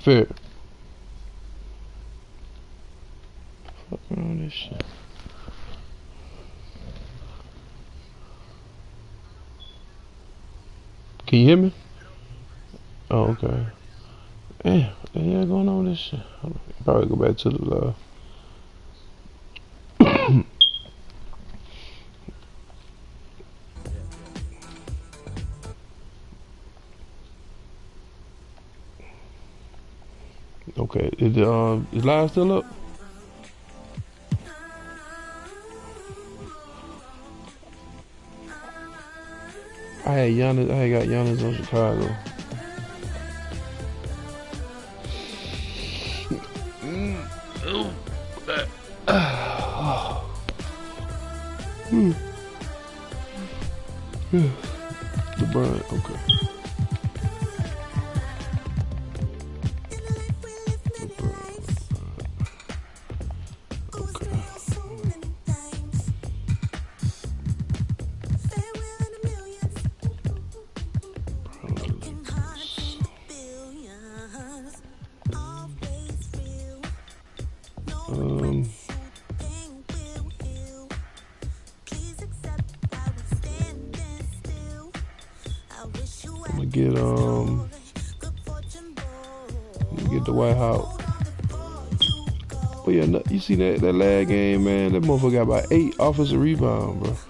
Fair. Fuck around this shit. Can you hear me? Oh, okay. Damn, what the hell going on with this shit? Hold on. Probably go back to the live. Okay, is the live still up? I had got Giannis on Chicago. LeBron, okay. Get the White House. But yeah, you see that last game, man? That motherfucker got about 8 offensive rebounds,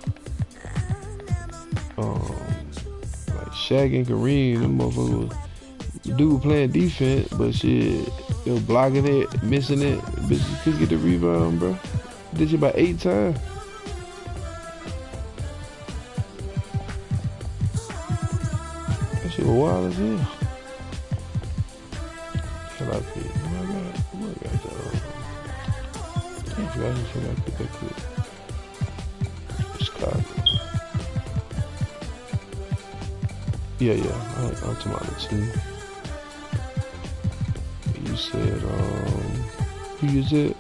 bro. Like Shaq and Kareem, them motherfuckers. The dude was playing defense, but shit, they was blocking it, missing it. Bitches couldn't get the rebound, bro. Did you about 8 times. That shit was wild as hell. I forgot to put that clip. Chicago. Yeah, I'm talking about the team. You said, who you said?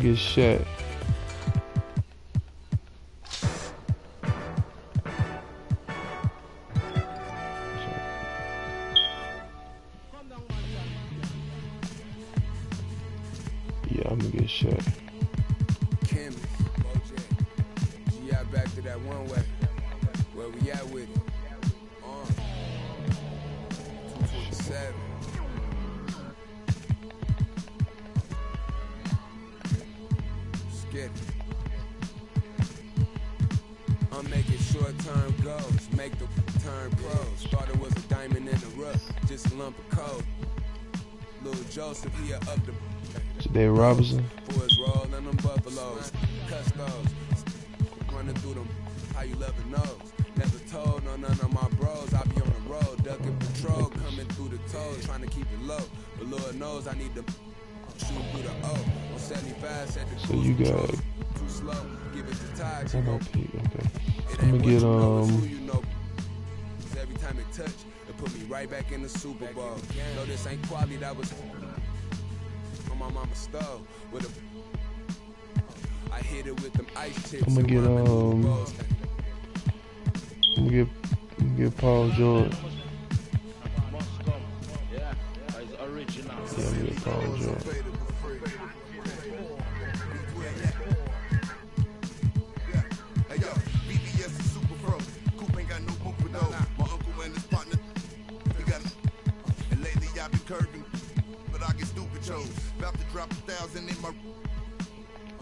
Get shot. Yeah, I'm gonna get shot. Kim, OJ, yeah, back to that one way. Where we at with it? 227. I'm making short-term goals, make the turn pros. Thought it was a diamond in the rough, just a lump of coal. Little Joseph here up the Dave Robinson. For his roll and them buffaloes, custos, running through them, how you love it knows. Never told no none of my bros, I be on the road, ducking patrol, coming through the toes, trying to keep it low. But Lord knows I need to shoot through the O. On 75, set the so you got too slow, give it to Todd. okay. I'm gonna get every time it touch, it put me right back in the Super Bowl. No, this ain't quality, that was on my mama's stove with a I hit it with them ice chips. I'm gonna get Paul George. Yeah, it's original. Yeah, I'm gonna get Paul George. But I get stupid chose. About to drop 1,000 in my.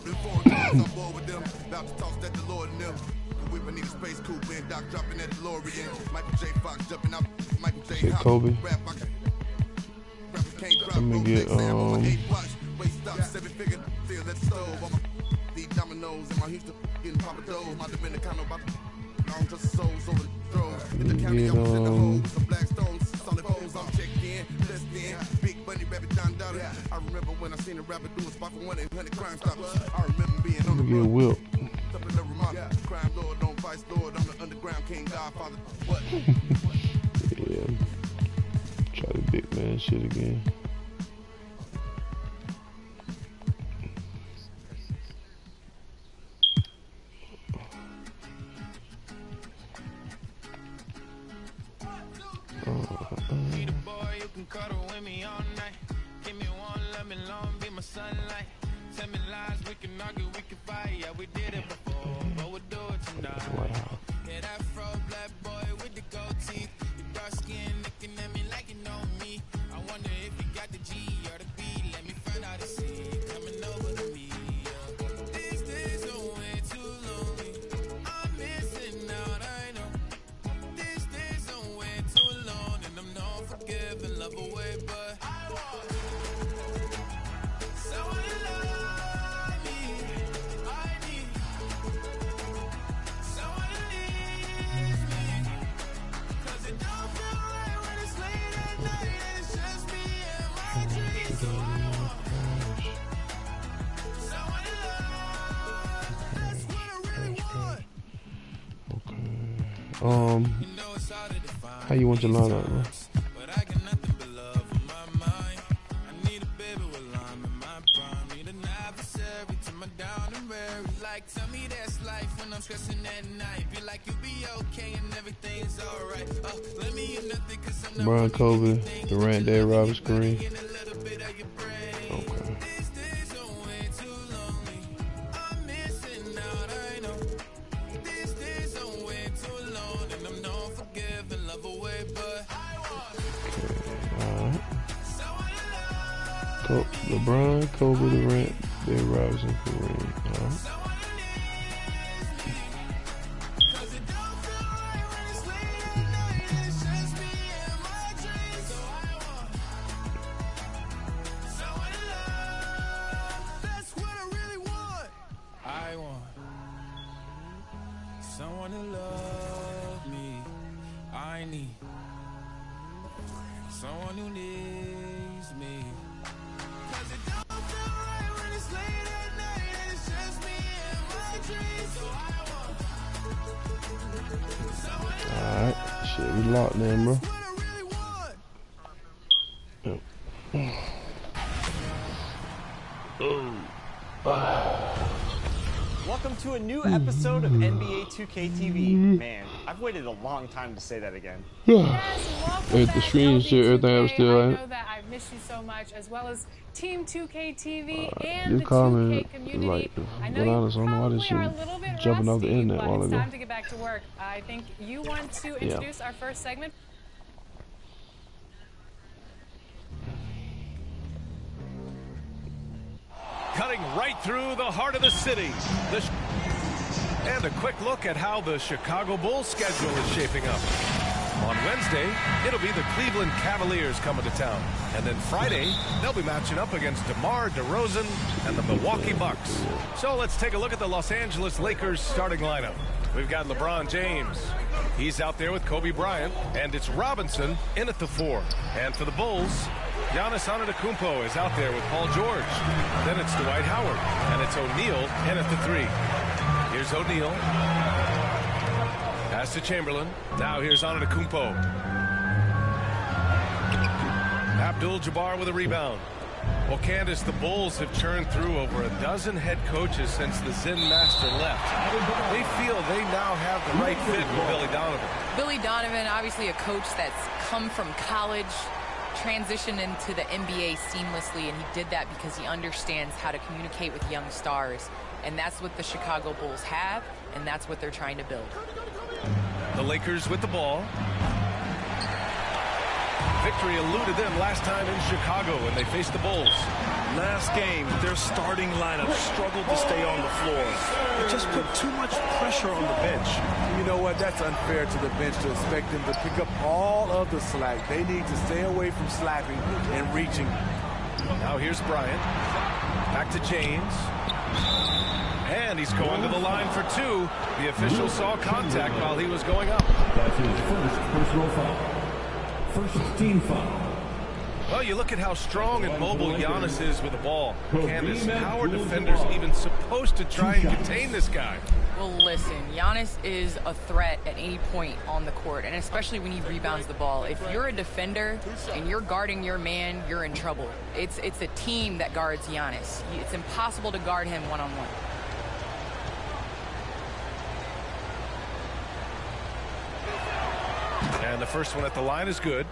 Been 4 times on board with them. About to toss that DeLorean them. The whip, I need a space coupe and Doc dropping that DeLorean. Michael J. Fox jumping out. Michael J. Kobe. I'm gonna get Waist up, 7-figure. Feel that stove on my. These dominoes in my Houston getting Papa Doe. My Dominicano about to. Long just souls over the throws. In the county, I'm in the hole. Some black stones, solid foes. I'm checked in, blessed in. Big Bunny, Rabbit, Don Dada. I remember when I seen a rapper do a spot for 1-800 Crime Stoppers. I remember being on the road. Will. Something to remind me. Crime Lord, don't vice Lord. I'm the underground king, Godfather. What? Yeah. Try to big man shit again. Need a boy you can cuddle with me all night. Give me one, let me long, be my sunlight. Tell me lies, we can argue, we can fight. Yeah, we did it before, but we'll do it tonight. Wow. Yeah, that fro black boy with the gold teeth. Your dark skin looking at me like you know me. I wonder if you got the G or the B. Let me find out and see. Coming over to me. Yeah. These days are way too lonely. I'm missing out, I know. These days are way too long, and I'm not forgiving, love away, but I want someone to love me. I need someone to leave me, 'cause it don't feel right when it's late at night and it's just me and my dreams. So I want someone to love. That's what I really want. Okay. You know it's hard to define. How you want your lineup, bro? But I got nothing but love on my mind. I need a baby while I'm in my prime. Need an adversary to my down and weary. Like, tell me that's life when I'm stressing at night. Be like, you'll be okay and everything's alright. Let me in nothing 'cause I'm not Brian Kobe, Durant, Dave Roberts, Kareem. in a little bit of your brain. Okay. These days are way too lonely. I'm missing out, I know. These days are way too long, and I'm not forgiving, love away, but I want Alright. someone to love. LeBron, Kobe, Durant, Dave Roberts, and Kareem. Alright. Someone who needs me. 'Cause it don't feel right when it's late at night and it's just me and my dreams. So I want someone to love. That's what I really want. I want someone to love me. I need someone who needs me. 'Cause it don't feel right when it's late at night and it's just me and my dreams. So I want someone to love. Alright. Shit, we locked in, bro. What I really want. Welcome to a new episode of NBA 2K TV. Man, I've waited a long time to say that again. If the stream shit, everything else still I ain't. know that I've missed you so much, as well as Team 2K TV and This the comment, 2K community. like, I be know you honest, I don't know why this probably are a shit little bit jumping off the rusty, internet a but while it's ago. time to get back to work. I think you want to introduce our first segment. Cutting right through the heart of the city. And a quick look at how the Chicago Bulls schedule is shaping up. On Wednesday, it'll be the Cleveland Cavaliers coming to town. And then Friday, they'll be matching up against DeMar DeRozan and the Milwaukee Bucks. So let's take a look at the Los Angeles Lakers starting lineup. We've got LeBron James. He's out there with Kobe Bryant. And it's Robinson in at the 4. And for the Bulls, Giannis Antetokounmpo is out there with Paul George. Then it's Dwight Howard. And it's O'Neal in at the 3. Here's O'Neal. Pass to Chamberlain. Now here's Antetokounmpo. Abdul-Jabbar with a rebound. Well, Candace, the Bulls have churned through over a dozen head coaches since the Zen Master left. They feel they now have the right fit with Billy Donovan. Billy Donovan, obviously a coach that's come from college, transitioned into the NBA seamlessly, and he did that because he understands how to communicate with young stars. And that's what the Chicago Bulls have, and that's what they're trying to build. The Lakers with the ball. Victory eluded them last time in Chicago when they faced the Bulls. Last game, their starting lineup struggled to stay on the floor. It just put too much pressure on the bench. You know what? That's unfair to the bench to expect them to pick up all of the slack. They need to stay away from slapping and reaching. Now here's Bryant. Back to James. And he's going to the line for 2. The official saw contact while he was going up. That's his first personal foul. First team foul. Well, you look at how strong and mobile Giannis is with the ball. Candace, how are defenders even supposed to try and contain this guy? Well, listen, Giannis is a threat at any point on the court, and especially when he rebounds the ball. If you're a defender and you're guarding your man, you're in trouble. It's a team that guards Giannis. It's impossible to guard him one-on-one. And the first one at the line is good.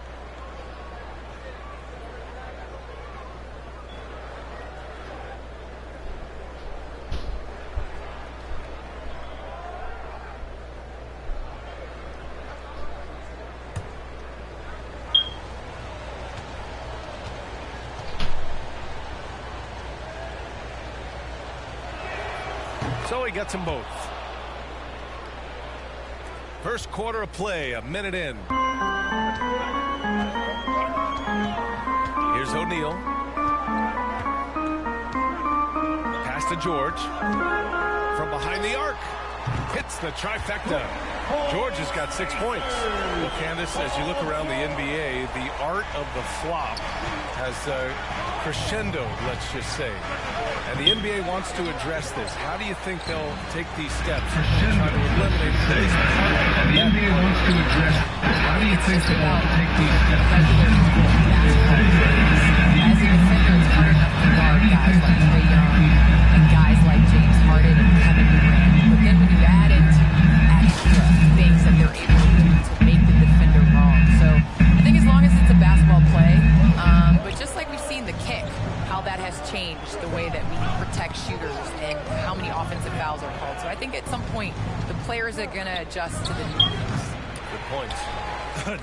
So he gets them both. First quarter of play, a minute in. Here's O'Neal. Pass to George. From behind the arc. Hits the trifecta. George has got 6 points. Well, Candace, as you look around the NBA, the art of the flop has crescendoed, let's just say. And the NBA wants to address this. How do you think they'll take these steps and try to eliminate this? And the NBA wants to address this. How do you think they'll take these steps? As a defender, it's hard enough to guard guys like Trae Young and guys like James Harden and Kevin Durant. But then when you add into extra things that they're able to do to make the defender wrong. So I think as long as it's a basketball play, but just like we've seen the kick, how that has changed the way that we protect shooters and how many offensive fouls are called. So I think at some point the players are going to adjust to the new rules. Good points.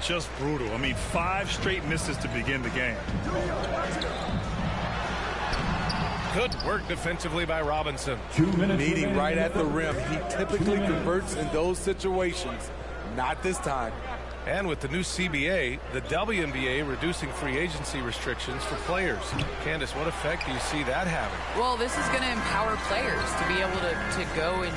Just brutal. I mean, 5 straight misses to begin the game. Good work defensively by Robinson. Meeting right at the rim. He typically converts in those situations. Not this time. And with the new CBA, the WNBA reducing free agency restrictions for players. Candace, what effect do you see that having? Well, this is going to empower players to be able to go and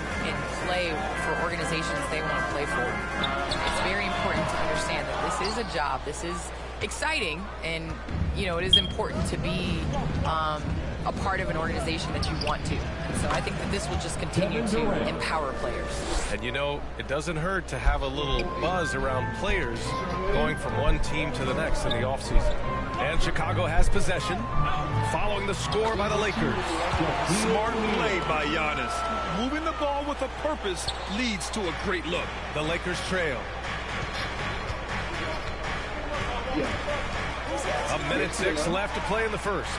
play for organizations they want to play for. It's very important to understand that this is a job. This is exciting, and, you know, it is important to be a part of an organization that you want to. And so I think that this will just continue to empower players. And, you know, it doesn't hurt to have a little buzz around players going from one team to the next in the offseason. And Chicago has possession, following the score by the Lakers. Smart play by Giannis. Moving the ball with a purpose leads to a great look. The Lakers trail. A minute 6 left to play in the first.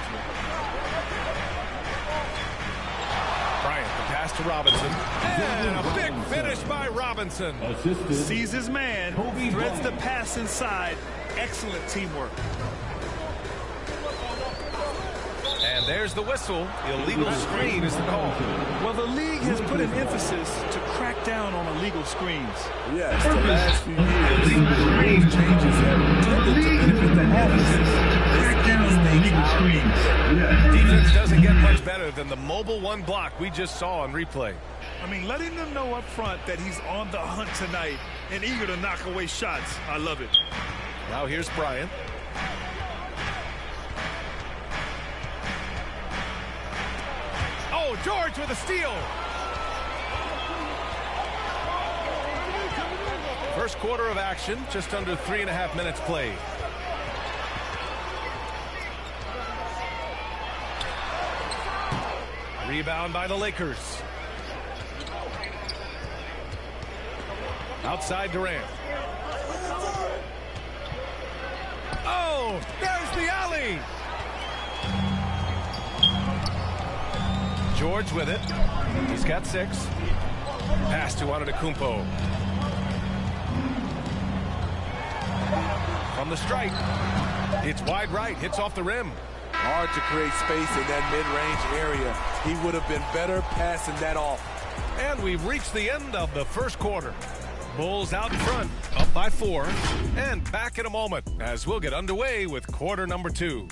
Bryant, the pass to Robinson. And a big finish by Robinson. Sees his man, threads the pass inside. Excellent teamwork. And there's the whistle. Illegal screen is the call. Well, the league has put an emphasis to crack down on illegal screens. Yes, the last few years, those changes have tended to benefit the offenses. Defense doesn't get much better than the mobile one block we just saw on replay. I mean, letting them know up front that he's on the hunt tonight and eager to knock away shots. I love it. Now here's Bryant. Oh, George with a steal. First quarter of action, just under 3.5 minutes played. Rebound by the Lakers. Outside Durant. Oh, there's the alley. George with it. He's got 6. Pass to Antetokounmpo. From the stripe. It's wide right. Hits off the rim. Hard to create space in that mid-range area. He would have been better passing that off. And we've reached the end of the first quarter. Bulls out in front, up by 4. And back in a moment as we'll get underway with quarter number 2.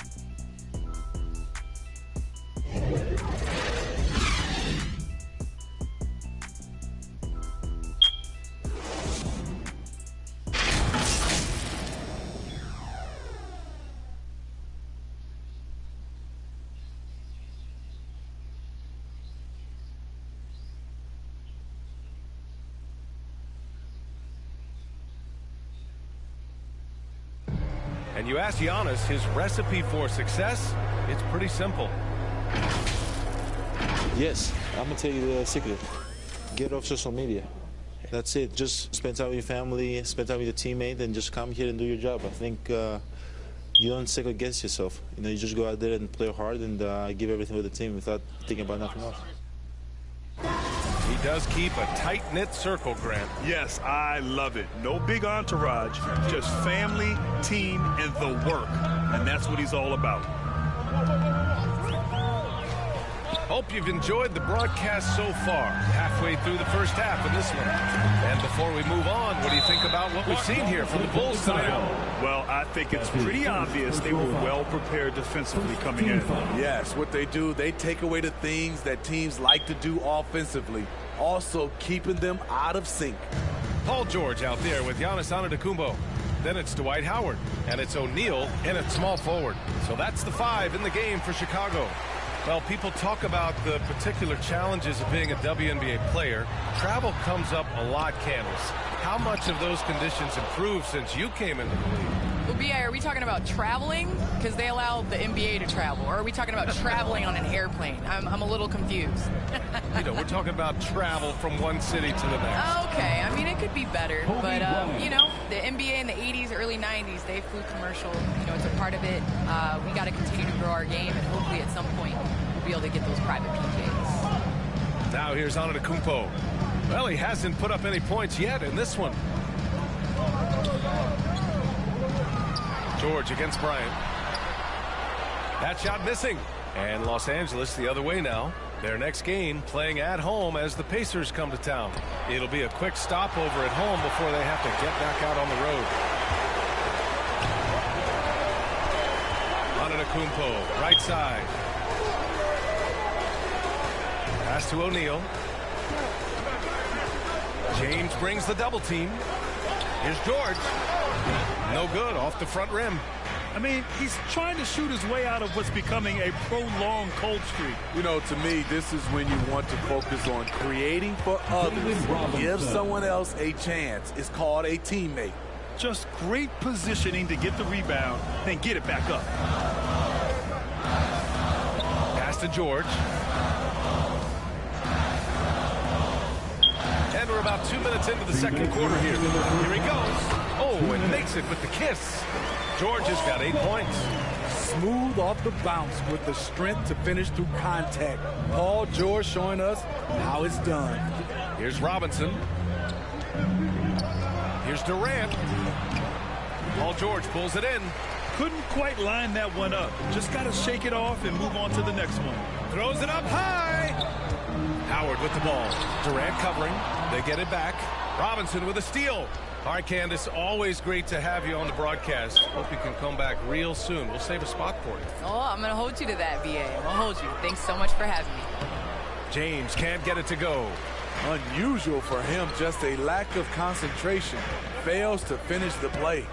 And you ask Giannis his recipe for success, it's pretty simple. Yes, I'm going to tell you the secret. Get off social media. That's it. Just spend time with your family, spend time with your teammate, and just come here and do your job. I think you don't second guess yourself. You know, you just go out there and play hard and give everything with the team without thinking about nothing else. He does keep a tight-knit circle, Grant. Yes, I love it. No big entourage, just family, team, and the work. And that's what he's all about. Hope you've enjoyed the broadcast so far. Halfway through the first half of this one. And before we move on, what do you think about what we've seen here from the Bulls tonight? Well, I think it's pretty obvious they were well prepared defensively coming in. Yes, what they do, they take away the things that teams like to do offensively, also keeping them out of sync. Paul George out there with Giannis Antetokounmpo. Then it's Dwight Howard, and it's O'Neal in at small forward. So that's the 5 in the game for Chicago. Well, people talk about the particular challenges of being a WNBA player. Travel comes up a lot, Candace. How much of those conditions improved since you came into the league? Well, B.A., are we talking about traveling? Because they allow the NBA to travel. Or are we talking about traveling on an airplane? I'm a little confused. You know, we're talking about travel from one city to the next. Okay, I mean, it could be better. But, you know, the NBA in the 80s, early 90s, they flew commercial. You know, it's a part of it. We got to continue to grow our game, and hopefully at some point we'll be able to get those private PJs. Now here's Antetokounmpo. Well, he hasn't put up any points yet in this one. George against Bryant. That shot missing. And Los Angeles the other way now. Their next game playing at home as the Pacers come to town. It'll be a quick stopover at home before they have to get back out on the road. Antetokounmpo, right side. Pass to O'Neal. James brings the double team. Here's George. No good, off the front rim. I mean, he's trying to shoot his way out of what's becoming a prolonged cold streak. You know, to me, this is when you want to focus on creating for others. Give someone else a chance. It's called a teammate. Just great positioning to get the rebound and get it back up. Pass to George. And we're about 2 minutes into the second quarter here. Here he goes. Oh, and makes it with the kiss. George has got 8 points. Smooth off the bounce with the strength to finish through contact. Paul George showing us how it's done. Here's Robinson. Here's Durant. Paul George pulls it in. Couldn't quite line that one up. Just got to shake it off and move on to the next one. Throws it up high. Howard with the ball. Durant covering. They get it back. Robinson with a steal. All right, Candace, always great to have you on the broadcast. Hope you can come back real soon. We'll save a spot for you. Oh, I'm going to hold you to that, B.A. I'm going to hold you. Thanks so much for having me. James can't get it to go. Unusual for him, just a lack of concentration. Fails to finish the play.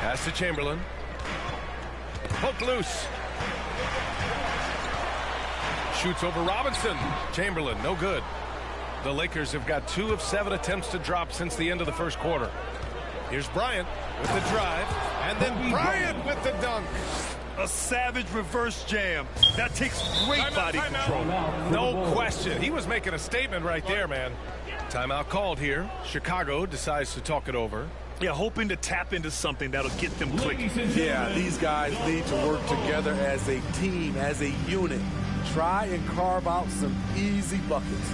Pass to Chamberlain. Poke loose. Shoots over Robinson. Chamberlain, no good. The Lakers have got 2 of 7 attempts to drop since the end of the first quarter. Here's Bryant with the drive, and then Bryant with the dunk. A savage reverse jam. That takes great body control. No question. He was making a statement right there, man. Timeout called here. Chicago decides to talk it over. Yeah, hoping to tap into something that'll get them clicking. Yeah, these guys need to work together as a team, as a unit. Try and carve out some easy buckets.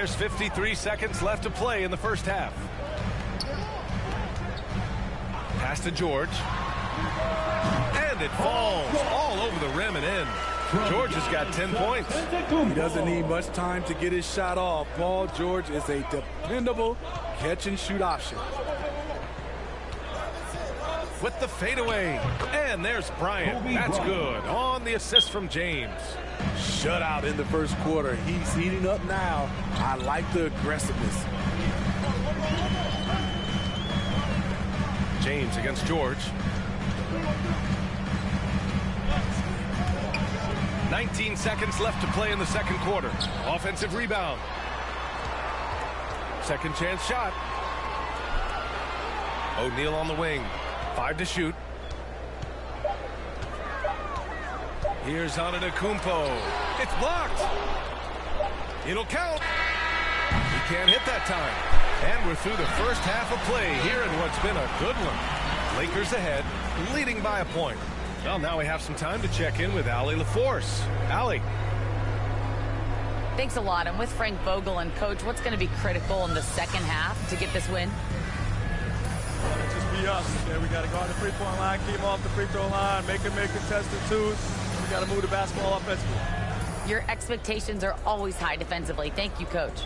There's 53 seconds left to play in the first half. Pass to George. And it falls all over the rim and in. George has got 10 points. He doesn't need much time to get his shot off. Paul George is a dependable catch-and-shoot option. With the fadeaway. And there's Bryant. That's good. On the assist from James. Shutout in the first quarter. He's heating up now. I like the aggressiveness. James against George. 19 seconds left to play in the second quarter. Offensive rebound. Second chance shot. O'Neal on the wing. 5 to shoot. Here's Antetokounmpo. It's blocked. It'll count. He can't hit that time. And we're through the first half of play here in what's been a good one. Lakers ahead, leading by a point. Well, now we have some time to check in with Allie LaForce. Allie. Thanks a lot. I'm with Frank Vogel. And, Coach, what's going to be critical in the second half to get this win? Just be us. Yeah, we got to go on the three-point line, keep them off the free throw line, make them make contested twos. We got to move the basketball offensively. Your expectations are always high defensively. Thank you, Coach.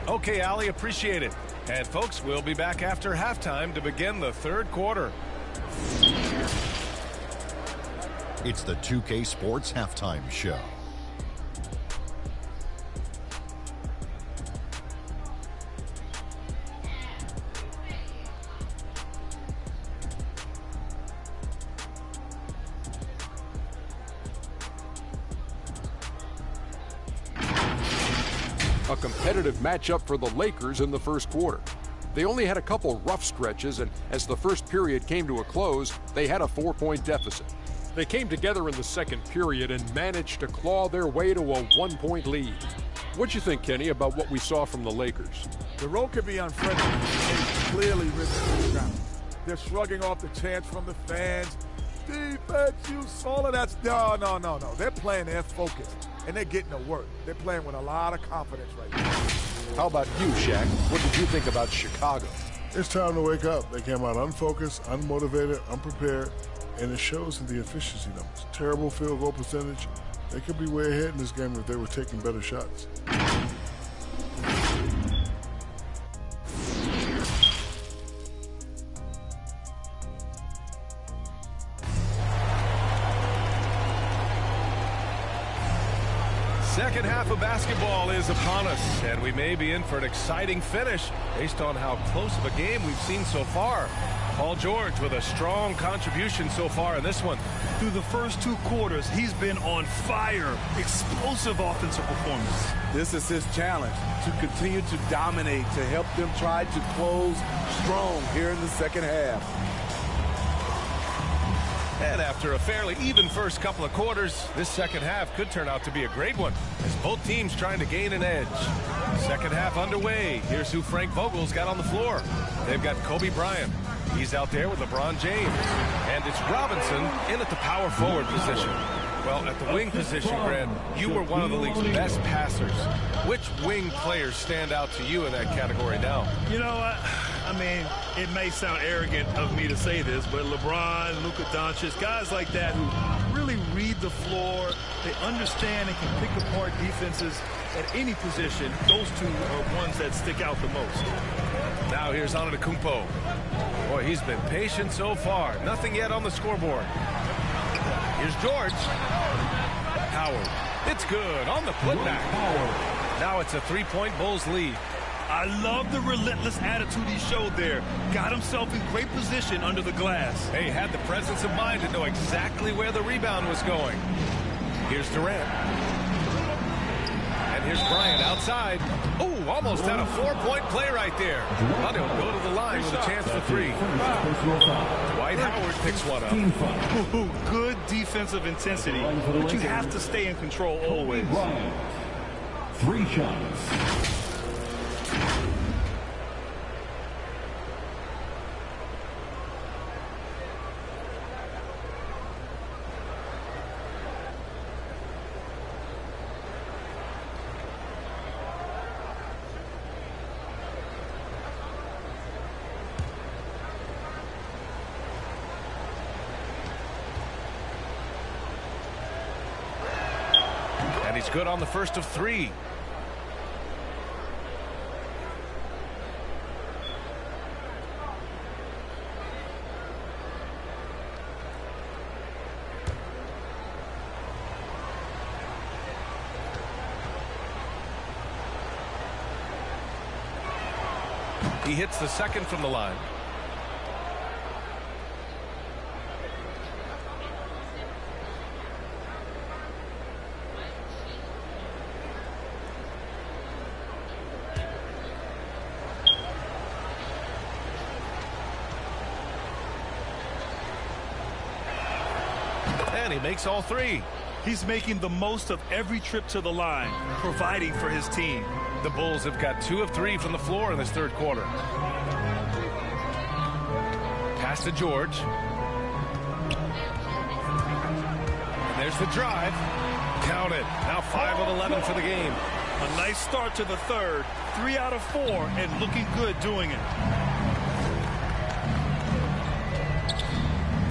Okay, Allie, appreciate it. And, folks, we'll be back after halftime to begin the third quarter. It's the 2K Sports Halftime Show. A competitive matchup for the Lakers in the first quarter. They only had a couple rough stretches, and as the first period came to a close, they had a 4-point deficit. They came together in the second period and managed to claw their way to a 1-point lead. What you think, Kenny, about what we saw from the Lakers? The road can be unfriendly. They clearly risen to the ground. They're shrugging off the chants from the fans. Defense, you all of that's no. They're playing their focus, and they're getting to work. They're playing with a lot of confidence right now. How about you, Shaq? What did you think about Chicago? It's time to wake up. They came out unfocused, unmotivated, unprepared, and it shows in the efficiency numbers. Terrible field goal percentage. They could be way ahead in this game if they were taking better shots. Second half of basketball is upon us, and we may be in for an exciting finish based on how close of a game we've seen so far. Paul George with a strong contribution so far in this one. Through the first two quarters, he's been on fire. Explosive offensive performance. This is his challenge, to continue to dominate, to help them try to close strong here in the second half. And after a fairly even first couple of quarters, this second half could turn out to be a great one, as both teams trying to gain an edge. Second half underway. Here's who Frank Vogel's got on the floor. They've got Kobe Bryant. He's out there with LeBron James. And it's Robinson in at the power forward position. Well, at the wing position, Grant, you were one of the league's best passers. Which wing players stand out to you in that category now? You know, I mean, it may sound arrogant of me to say this, but LeBron, Luka Doncic, guys like that who really read the floor, they understand and can pick apart defenses at any position. Those two are ones that stick out the most. Now here's Antetokounmpo. Boy, he's been patient so far. Nothing yet on the scoreboard. Here's George. Howard. It's good on the putback. Now it's a three-point Bulls lead. I love the relentless attitude he showed there. Got himself in great position under the glass. Hey, had the presence of mind to know exactly where the rebound was going. Here's Durant. And here's Bryant outside. Oh, almost had a four-point play right there. But he'll go to the line with a chance for three. Dwight Howard picks one up. Ooh, good defensive intensity, but you have to stay in control always. 3 shots. And he's good on the first of 3. He hits the second from the line. And he makes all 3. He's making the most of every trip to the line, providing for his team. The Bulls have got 2 of 3 from the floor in this third quarter. Pass to George. And there's the drive. Count it. Now 5 of 11 for the game. A nice start to the third. 3 out of 4 and looking good doing it.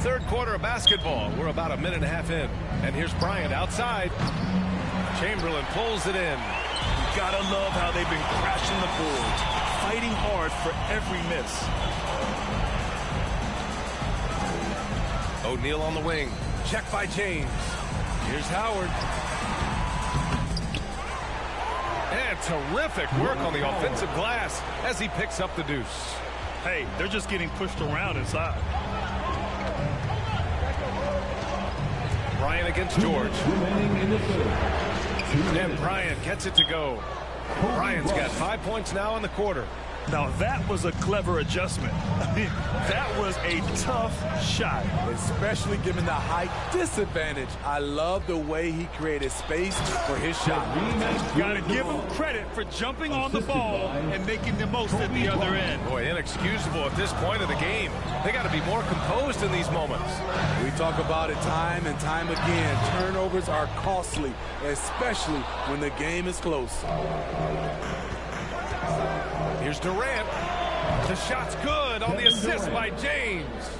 Third quarter of basketball. We're about a minute and a half in. And here's Bryant outside. Chamberlain pulls it in. You gotta love how they've been crashing the boards, fighting hard for every miss. O'Neal on the wing. Check by James. Here's Howard. And terrific work on the offensive glass as he picks up the deuce. Hey, they're just getting pushed around inside. Bryant against George. And Bryant gets it to go. Bryant's got 5 points now in the quarter. Now that was a clever adjustment. I mean, that was a tough shot. Especially given the height disadvantage. I love the way he created space for his shot. Got to give him credit for jumping on the ball and making the most at the other end. Boy, inexcusable at this point of the game. They got to be more composed in these moments. We talk about it time and time again. Turnovers are costly, especially when the game is close. Here's Durant. The shot's good on the assist by James.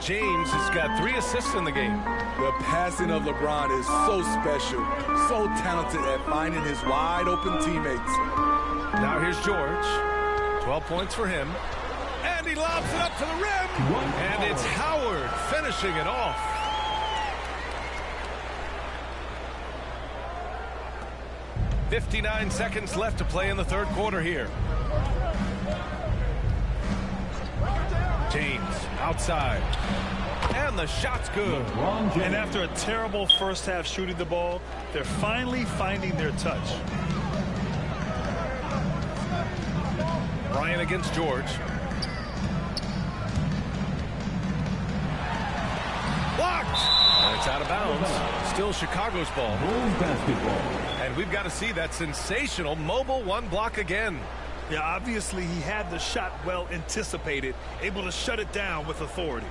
James has got 3 assists in the game. The passing of LeBron is so special, so talented at finding his wide open teammates. Now here's George. 12 points for him. And he lobs it up to the rim. And it's Howard finishing it off. .59 seconds left to play in the third quarter here. James outside. And the shot's good. And after a terrible first half shooting the ball, they're finally finding their touch. Bryant against George. Blocked. And it's out of bounds. Still Chicago's ball. And we've got to see that sensational mobile 1 block again. Yeah, obviously he had the shot well anticipated, able to shut it down with authority.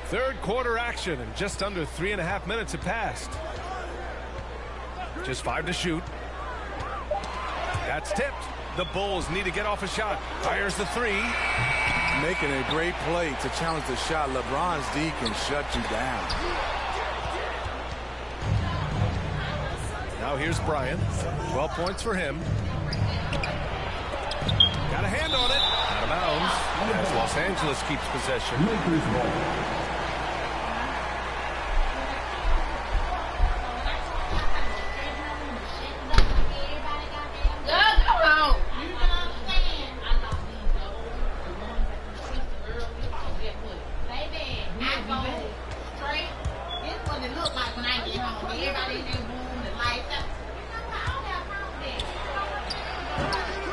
Third quarter action, and just under 3.5 minutes have passed. Just 5 to shoot. That's tipped. The Bulls need to get off a shot. Fires the 3. Making a great play to challenge the shot. LeBron's D can shut you down. Now here's Bryant. 12 points for him. Got a hand on it. Out of bounds. As Los Angeles keeps possession.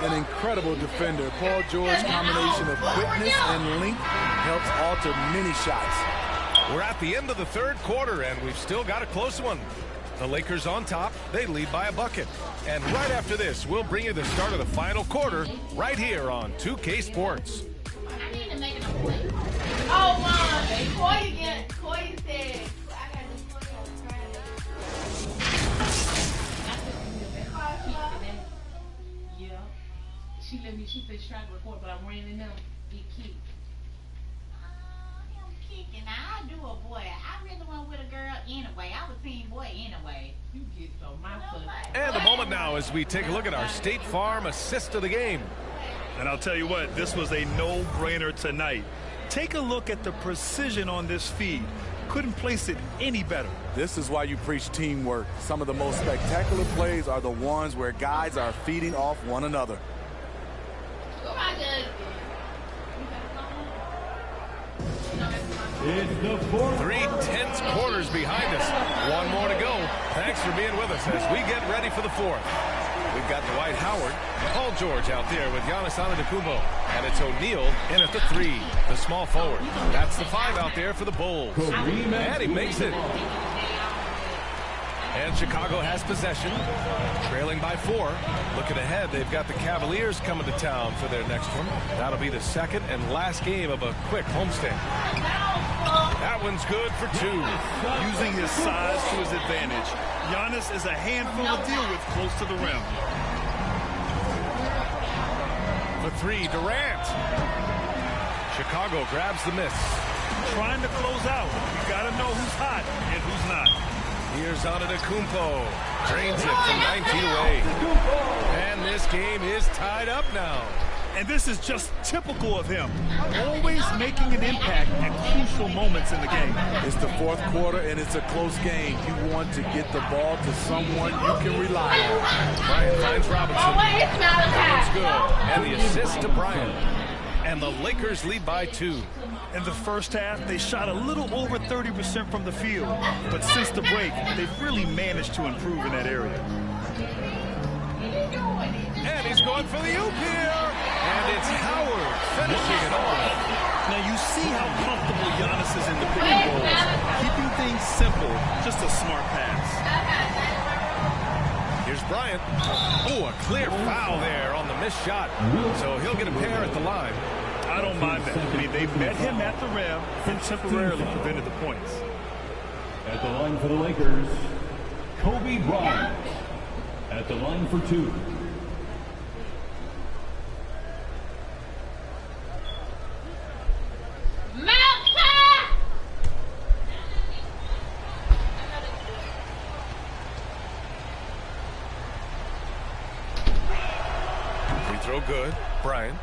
An incredible defender. Paul George's combination of quickness and length helps alter many shots. We're at the end of the third quarter, and we've still got a close one. The Lakers on top. They lead by a bucket. And right after this, we'll bring you the start of the final quarter right here on 2K Sports. Oh, my. Koya said, I got this money on Friday. Yeah. She let me, she said she tried to record, but I'm running them. It kicked. I'm kicking. Now, I do a boy. I really went with a girl anyway. I was team boy anyway. You get so mouthful. And the moment now as we take a look at our State Farm assist of the game. And I'll tell you what, this was a no-brainer tonight. Take a look at the precision on this feed. Couldn't place it any better. This is why you preach teamwork. Some of the most spectacular plays are the ones where guys are feeding off one another. Three tense quarters behind us. One more to go. Thanks for being with us as we get ready for the fourth. We've got Dwight Howard, Paul George out there with Giannis Antetokounmpo. And it's O'Neal in at the 3, the small forward. That's the 5 out there for the Bulls. And he makes it. And Chicago has possession, trailing by 4. Looking ahead, they've got the Cavaliers coming to town for their next one. That'll be the second and last game of a quick homestand. That one's good for 2. Using his size to his advantage, Giannis is a handful to deal with close to the rim. For 3, Durant. Chicago grabs the miss. Trying to close out. You got to know who's hot and who's not. Here's Antetokounmpo. Drains it from 9 feet away. And this game is tied up now. And this is just typical of him. Always making an impact at crucial moments in the game. It's the fourth quarter, and it's a close game. You want to get the ball to someone you can rely on. Bryant finds Robinson. That one's good. And the assist to Bryant. And the Lakers lead by 2. In the first half, they shot a little over 30% from the field. But since the break, they've really managed to improve in that area. And he's going for the oop here. And it's Howard finishing it off. Now you see how comfortable Giannis is in the pick and rolls. Keeping things simple, just a smart pass. Here's Bryant. Oh, a clear foul there on the missed shot. So he'll get a pair at the line. I don't mind that. I mean, they met him at the rim and temporarily prevented the points. At the line for the Lakers, Kobe Bryant. At the line for 2. Free throw good. Bryant.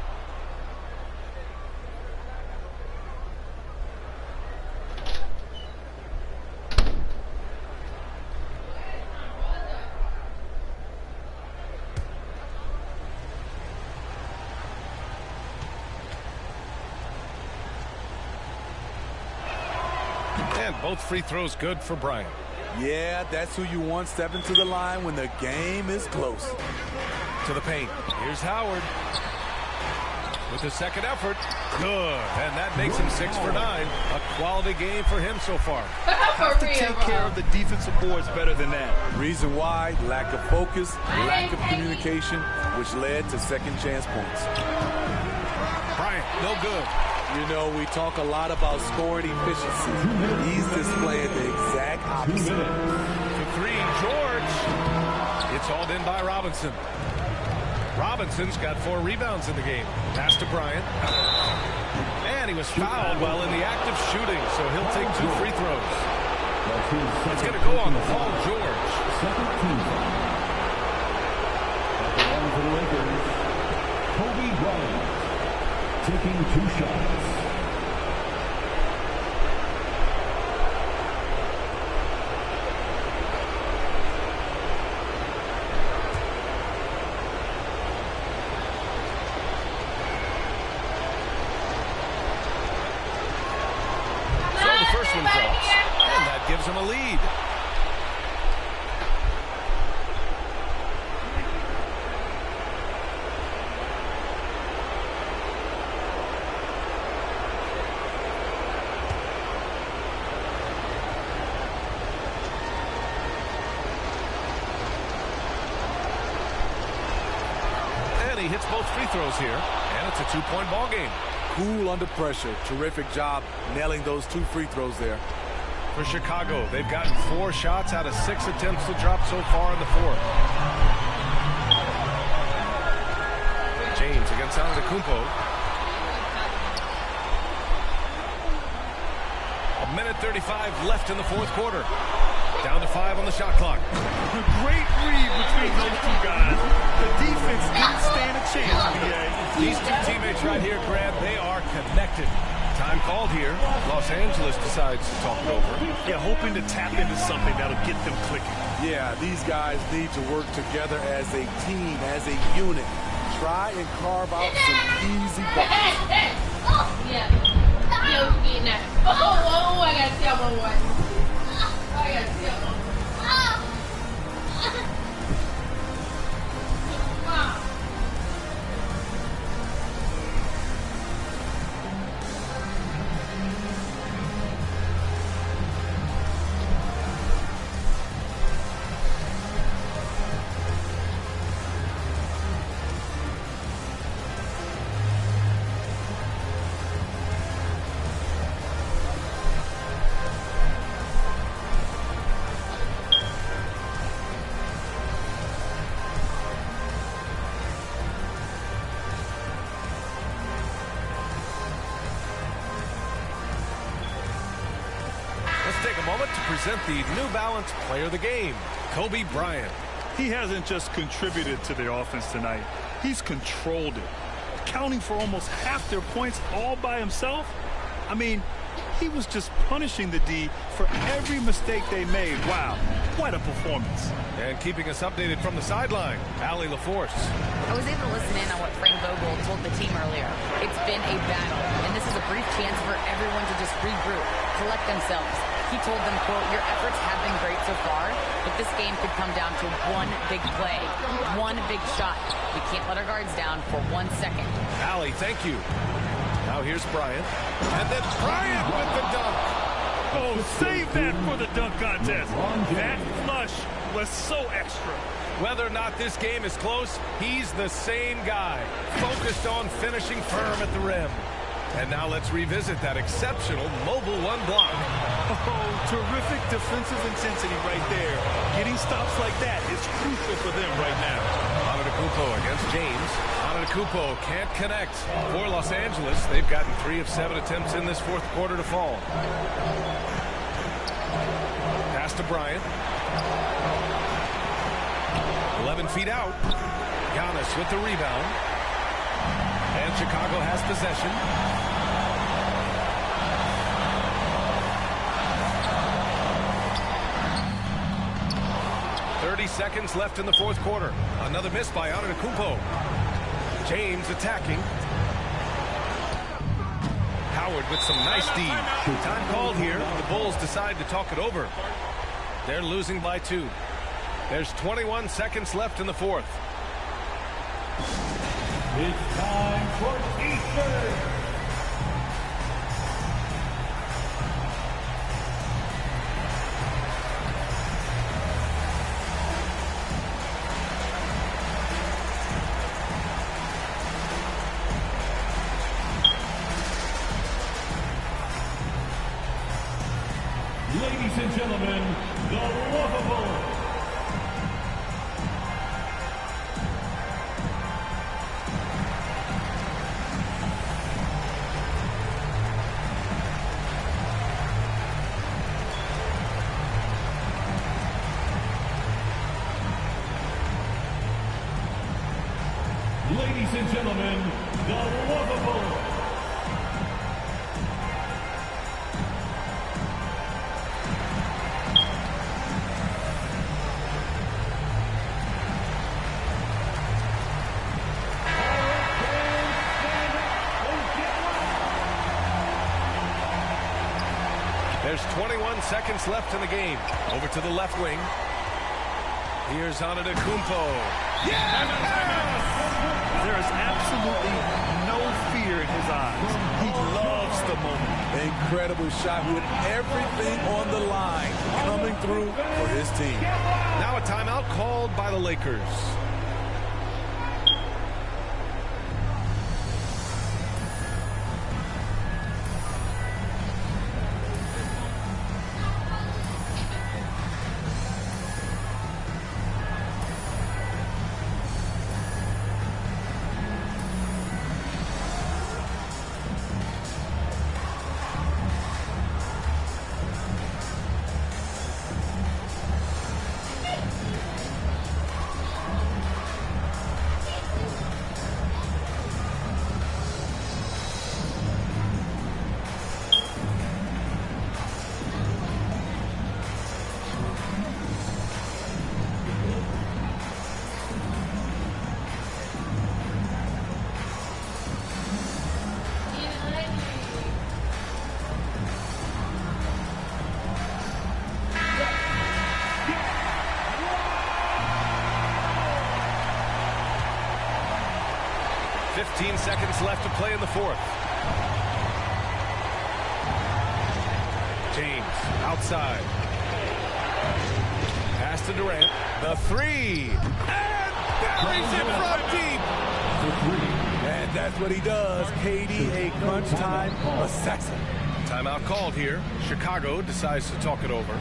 And both free throws good for Bryant. Yeah, that's who you want stepping to the line when the game is close. To the paint. Here's Howard. With the second effort. Good. And that makes him 6 for 9. A quality game for him so far. Have to take care of the defensive boards better than that. Reason why? Lack of focus, lack of communication, which led to second chance points. Bryant, no good. You know, we talk a lot about scoring efficiency. He's displaying the exact opposite. For 3, George. It's hauled in by Robinson. Robinson's got 4 rebounds in the game. Pass to Bryant. And he was fouled while in the act of shooting, so he'll take 2 free throws. It's going to go on Paul George. Second team foul. At the line for the Lakers, Kobe Bryant. Taking 2 shots. So the first one drops, and that gives him a lead. He hits both free throws here, and it's a 2-point ball game. cool under pressure. Terrific job nailing those 2 free throws there. For Chicago, they've gotten 4 shots out of 6 attempts to drop so far in the fourth. James against Antetokounmpo. 1:35 left in the fourth quarter. Down to 5 on the shot clock. A great read between those 2 guys. The defense didn't stand a chance, BA. These 2 teammates right here, Grant, they are connected. Time called here. Los Angeles decides to talk it over. Yeah, hoping to tap into something that'll get them clicking. Yeah, these guys need to work together as a team, as a unit. Try and carve out some easy buckets. Yeah. Yo, getting that. Oh, I gotta tell my wife. I gotta tell my wife. Take a moment to present the New Balance Player of the Game, Kobe Bryant. He hasn't just contributed to their offense tonight. He's controlled it, accounting for almost half their points all by himself. I mean, he was just punishing the D for every mistake they made. Wow, what a performance. And keeping us updated from the sideline, Allie LaForce. I was able to listen in on what Frank Vogel told the team earlier. It's been a battle, and this is a brief chance for everyone to just regroup, collect themselves. He told them, quote, your efforts have been great so far, but this game could come down to one big play, one big shot. We can't let our guards down for 1 second. Allie, thank you. Now here's Bryant. And then Bryant with the dunk. Oh, save that for the dunk contest. That flush was so extra. Whether or not this game is close, he's the same guy, focused on finishing firm at the rim. And now let's revisit that exceptional Mobile One block. Oh, terrific defensive intensity right there. Getting stops like that is crucial for them right now. Antetokounmpo against James. Antetokounmpo can't connect. For Los Angeles, they've gotten 3 of 7 attempts in this fourth quarter to fall. Pass to Bryant. 11 feet out. Giannis with the rebound. And Chicago has possession. Seconds left in the fourth quarter. Another miss by Antetokounmpo. James attacking. Howard with some nice D. Time called here. The Bulls decide to talk it over. They're losing by 2. There's 21 seconds left in the fourth. It's time for Eastern. Ladies and gentlemen, the Lovables. Ladies and gentlemen, the Lovables. There's 21 seconds left in the game. Over to the left wing. Here's Antetokounmpo. Yes! There is absolutely no fear in his eyes. He loves the moment. Incredible shot with everything on the line coming through for his team. Now a timeout called by the Lakers. 15 seconds left to play in the fourth. James outside. Pass to Durant. The three. And buries it from deep. And that's what he does. KD, a crunch time assassin. Timeout called here. Chicago decides to talk it over.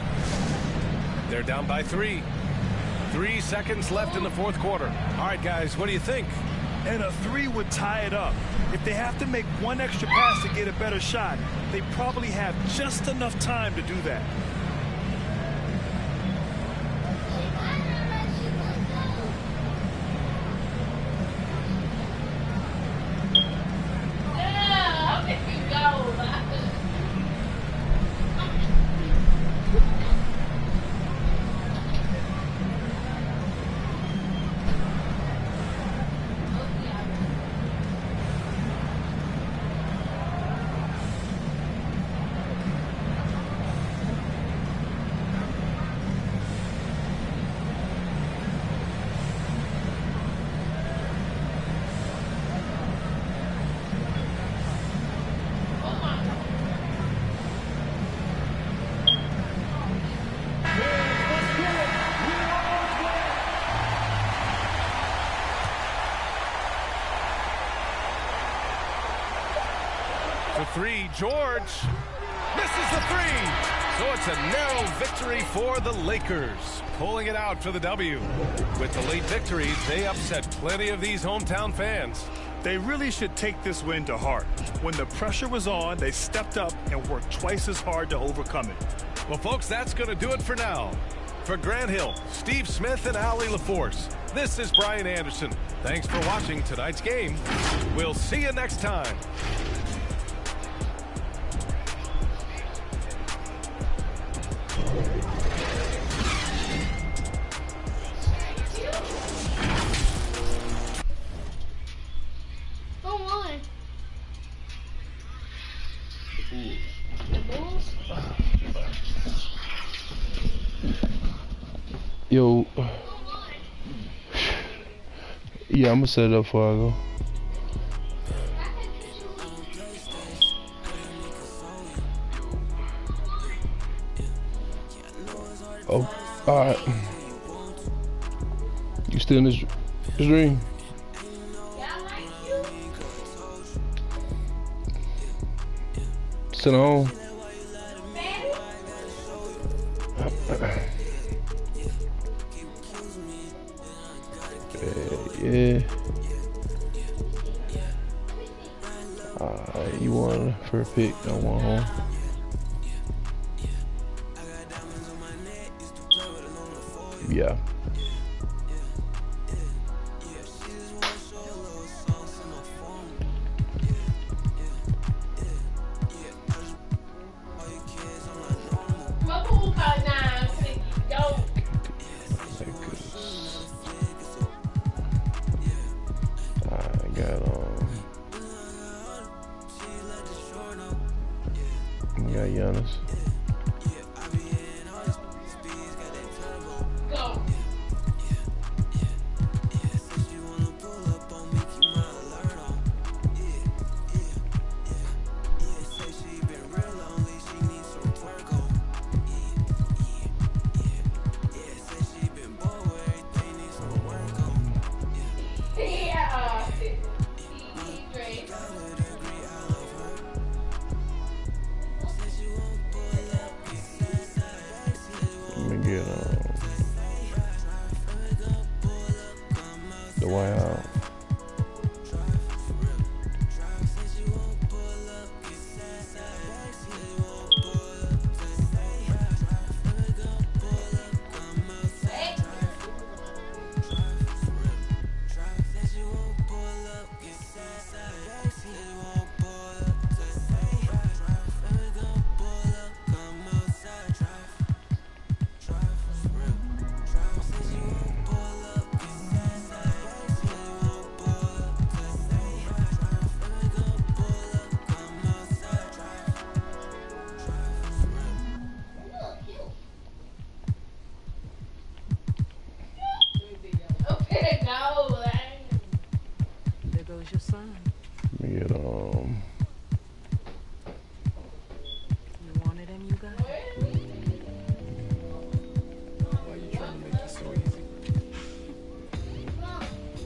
They're down by 3. 3 seconds left in the fourth quarter. All right, guys, what do you think? And a 3 would tie it up. If they have to make one extra pass to get a better shot, they probably have just enough time to do that. Three, George misses the 3. So it's a narrow victory for the Lakers, pulling it out for the W. With the late victories, they upset plenty of these hometown fans. They really should take this win to heart. When the pressure was on, they stepped up and worked twice as hard to overcome it. Well, folks, that's going to do it for now. For Grant Hill, Steve Smith, and Ali LaForce, this is Brian Anderson. Thanks for watching tonight's game. We'll see you next time. Yo. Yeah, I'm gonna set it up before I go. Oh, alright. You still in this dream? Sit home. Yeah. Alright, you want for a pick? I want home. Yeah. Got Giannis. The way out. There goes your son. Get One of them, you got. Why you trying to make it so easy?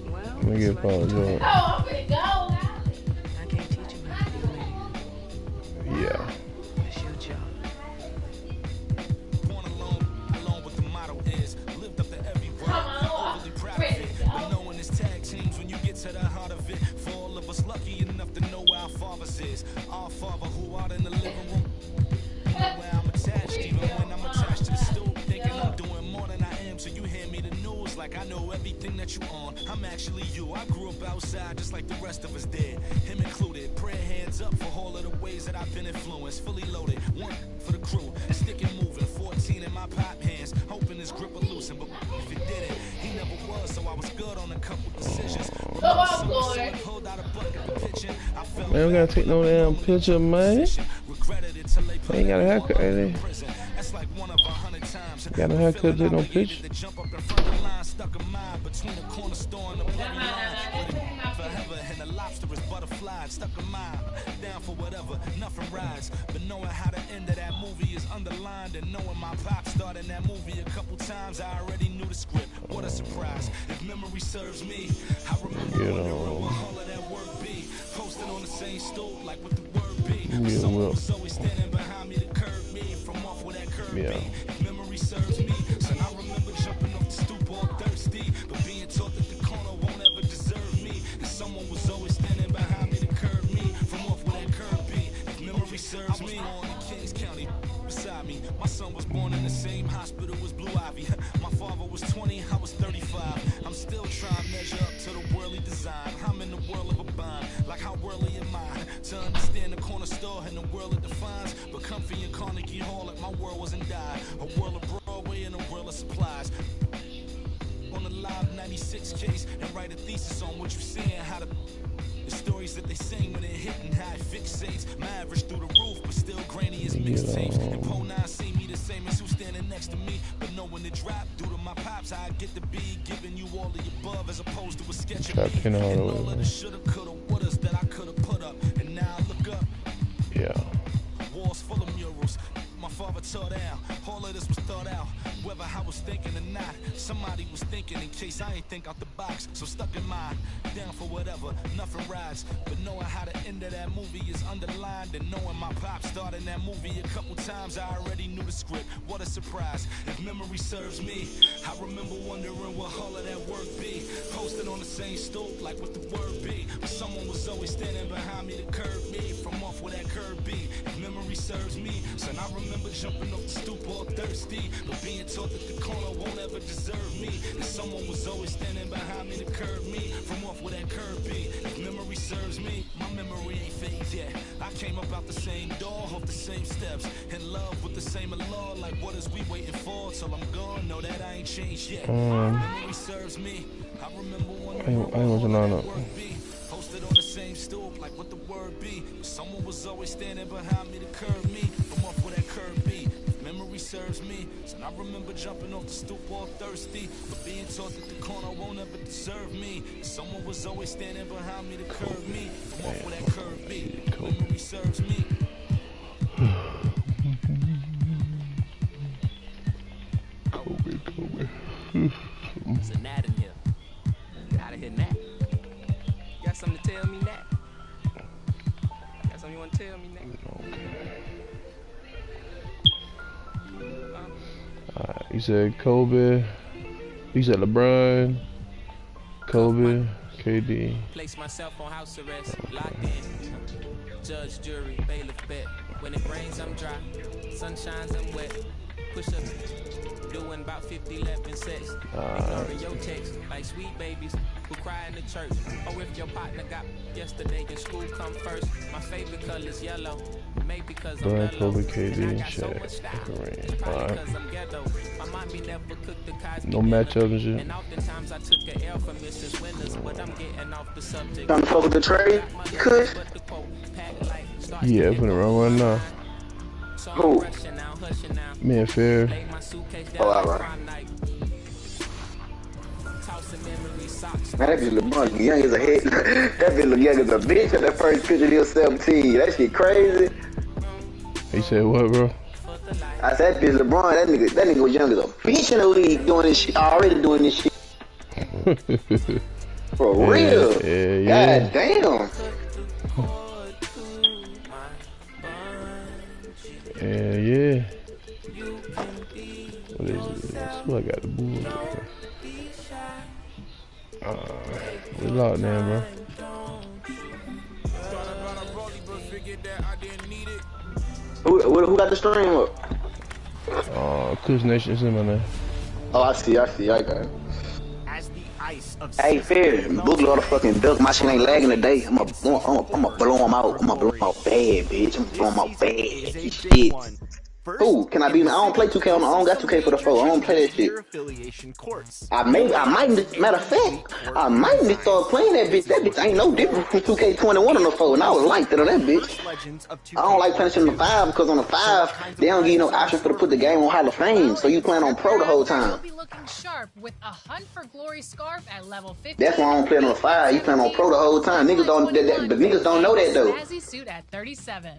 Well, Let me get Paul George. Oh, I'm gonna go. I can't teach you how to do it. Yeah. That's your job. Born alone with the motto is lived up to every word. Overly proud of it, but knowing it's tag teams when you get to the heart of it. For all of us lucky enough to know where our fathers is. Our Father who art in the living room. You know where I'm attached, even when I'm attached to the stool. Thinking I'm doing more than I am, so you hand me the news like I know everything that you on. I'm actually you. I grew up outside just like the rest of us did. Him included. Prayer hands up for all of the ways that I've been influenced. Fully loaded. One for the crew. Stick and moving. 14 in my pop hands. Hoping his grip will loosen. But if it didn't, he never was. So I was good on a couple decisions. Pulled out a bucket of pitching. I felt Man, we gotta take no damn picture, man. Ain't got a haircut, ain't that's like one of 100 times. Got a haircut, take no picture. Jump up in front of the line, stuck a mine between the corner store and the bloody line. Forever, and the lobster is butterflied. Stuck a mine, down for whatever, nothing rides. But knowing how the end of that movie is underlined, and knowing my pop starred in that movie a couple times, I already knew the script. What a surprise! If memory serves me, I remember wondering what all of that work be. Posted on the same stool, like what the word be. Someone was always standing behind me to curb me from off where that curb be. If memory serves me, son, I remember jumping off the stoop all thirsty, but being taught that the corner won't ever deserve me. And someone was always standing behind me to curb me from off where that curb be. If memory serves me, on in Kings County beside me. My son was born in the same hospital as Blue Ivy. My father was 20, I was 35. I'm still trying to measure up to the worldly design. I'm in the world of a bind, like how worldly am I? To understand the corner store and the world it defines. But comfy in Carnegie Hall like my world wasn't die. A world of Broadway and a world of supplies. On the live 96 case and write a thesis on what you're seeing, how the stories that they sing when it hit and how it fixates. My average through the roof, but still grainy as mixtapes. And Po 9 see me the same as who's standing next to me. But knowing the drop due to my pops, how I get to be giving you all the above as opposed to a sketch of me. And all of the shoulda, coulda, wouldas that I coulda put up. And now I look up. Yeah. Walls full of murals. My father tore down. All of this was thought out. Whether I was thinking or not, somebody was thinking in case I ain't think out the box. So stuck in mind, down for whatever, nothing rides. But knowing how the end of that movie is underlined, and knowing my pop starred in that movie a couple times, I already knew the script. What a surprise! If memory serves me, I remember wondering what all of that work be. Posted on the same stoop, like what the word be. But someone was always standing behind me to curb me from off where that curb be. If memory serves me, son, I remember jumping off the stoop all thirsty, but being taught that the corner won't ever deserve me. And someone was always standing behind me to curb me from off where that curb be. If memory serves me, my memory ain't fade yet. I came up out the same door, off the same steps, in love with the same law. Like what is we waiting for till I'm gone? Know that I ain't changed yet. Memory serves me. I remember one posted on the same stoop, like what the word be. Someone was always standing behind me to curb me from off where that curb be. Memory serves me, so I remember jumping off the stoop all thirsty, but being taught that the corner won't ever deserve me. Someone was always standing behind me to curb me from off where that curb be. Memory serves me. Kobe. There's a gnat in here. Get out of here, gnat. You got something to tell me, gnat? Got something you want to tell me, gnat? You said Kobe. You said LeBron, Kobe, KD. Place myself on house arrest, locked in. Judge, jury, bailiff, bet. When it rains, I'm dry. Sun shines, I'm wet. Push up, doing about 50, 11 sets. Ignoring your text, like sweet babies who cry in the church. Or if your partner got yesterday in school, come first. My favorite color is yellow. Maybe because I'm mellow. Kobe, KD, and Shaq. No matchups and shit. And oftentimes I took an L from Mrs. Winters, but I'm getting off the subject. Trying to fuck with the trade? You could? Yeah, I'm gonna run right now. Who? Man, fair. Oh, alright. some memory socks. Man, that bitch LeBron young as a head. That bitch look young as a bitch at that first picture. He was 17. That shit crazy. He said what, bro? I said that bitch LeBron. That nigga was young as a bitch in the league doing this shit. Already doing this shit. For real. Yeah. God damn. Yeah. What is this? Who I got the Bulls? We locked now, bro. Who got the stream up? Kush Nation's in my name. Oh, I see. I got it. Hey, fair. Boogie ought to fucking duck. My shit ain't lagging today. I'ma blow him out. I'ma blow him out bad, bitch. I'ma blow him out bad. Shit. Ooh, can I be? I don't play 2K on. I don't got 2K for the phone. I don't play that shit. I might. Matter of fact, I might need to start playing that bitch. That bitch ain't no different from 2K21 on the phone. And I was like that on that bitch. I don't like playing shit on the 5 because on the 5 they don't give you no option for to put the game on Hall of Fame. So you playing on Pro the whole time. Sharp with a Hunt for Glory scarf at level 15. That's why I don't play on the 5. You playing on Pro the whole time. Niggas don't. But niggas don't know that though. Snazzy suit at 37.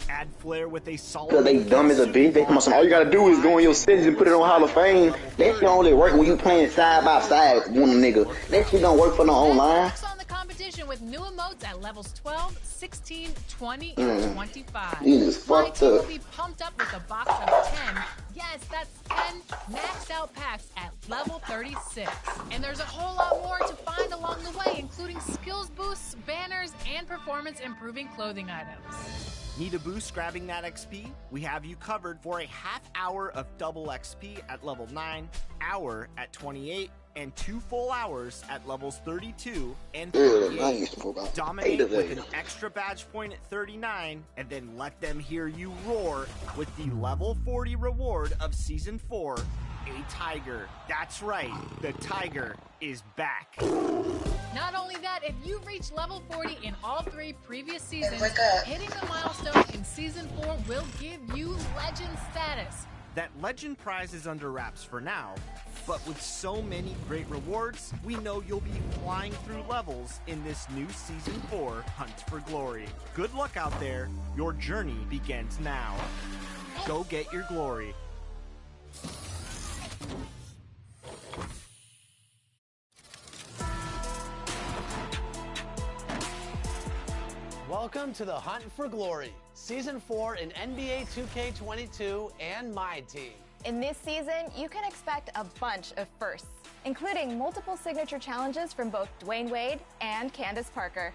Add flair with a solid. Cause they dumb as a bitch. They come on, all you gotta do is go in your settings and put it on Hall of Fame. That shit only work when you playing side by side with one nigga. That shit don't work for no online. On the competition with new emotes at levels 12, 16, 20, and 25. You just fucked up. will be pumped up with a box of 10. Yes, that's 10 maxed out packs at level 36. And there's a whole lot more to find along the way, including skills boosts, banners, and performance improving clothing items. Need a boost grabbing that XP? We have you covered for a half hour of double XP at level 9, hour at 28, and 2 full hours at levels 32 and 38. Dominate with an extra badge point at 39, and then let them hear you roar with the level 40 reward of Season 4, a Tiger. That's right, the Tiger is back. Not only that, if you reach level 40 in all 3 previous seasons, hitting the milestone in Season 4 will give you legend status. That legend prize is under wraps for now, but with so many great rewards, we know you'll be flying through levels in this new Season 4 Hunt for Glory. Good luck out there. Your journey begins now. Go get your glory. Welcome to the Hunt for Glory, Season 4 in NBA 2K22 and My Team. In this season, you can expect a bunch of firsts, including multiple signature challenges from both Dwayne Wade and Candace Parker.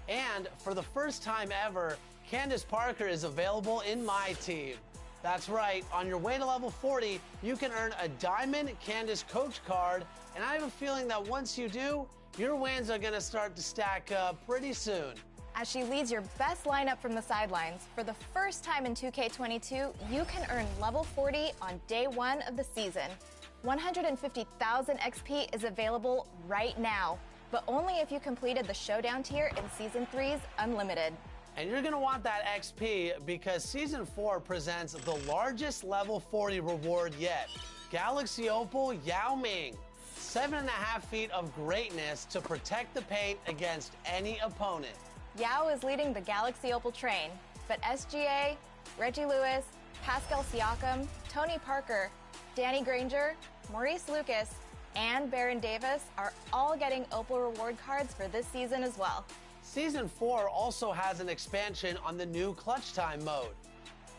And for the first time ever, Candace Parker is available in My Team. That's right, on your way to level 40, you can earn a Diamond Candace Coach card, and I have a feeling that once you do, your wins are gonna start to stack up pretty soon. As she leads your best lineup from the sidelines, for the first time in 2K22, you can earn level 40 on day 1 of the season. 150,000 XP is available right now, but only if you completed the Showdown tier in Season 3's Unlimited. And you're gonna want that XP because Season 4 presents the largest level 40 reward yet. Galaxy Opal Yao Ming. 7.5 feet of greatness to protect the paint against any opponent. Yao is leading the Galaxy Opal train, but SGA, Reggie Lewis, Pascal Siakam, Tony Parker, Danny Granger, Maurice Lucas, and Baron Davis are all getting Opal reward cards for this season as well. Season 4 also has an expansion on the new Clutch Time mode.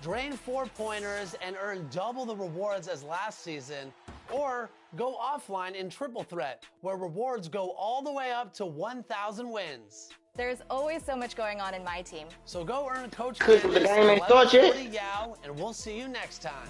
Drain 4-pointers and earn double the rewards as last season, or go offline in Triple Threat, where rewards go all the way up to 1,000 wins. There's always so much going on in My Team. So go earn Coach Candace the game ain't start yet. Yao, and we'll see you next time.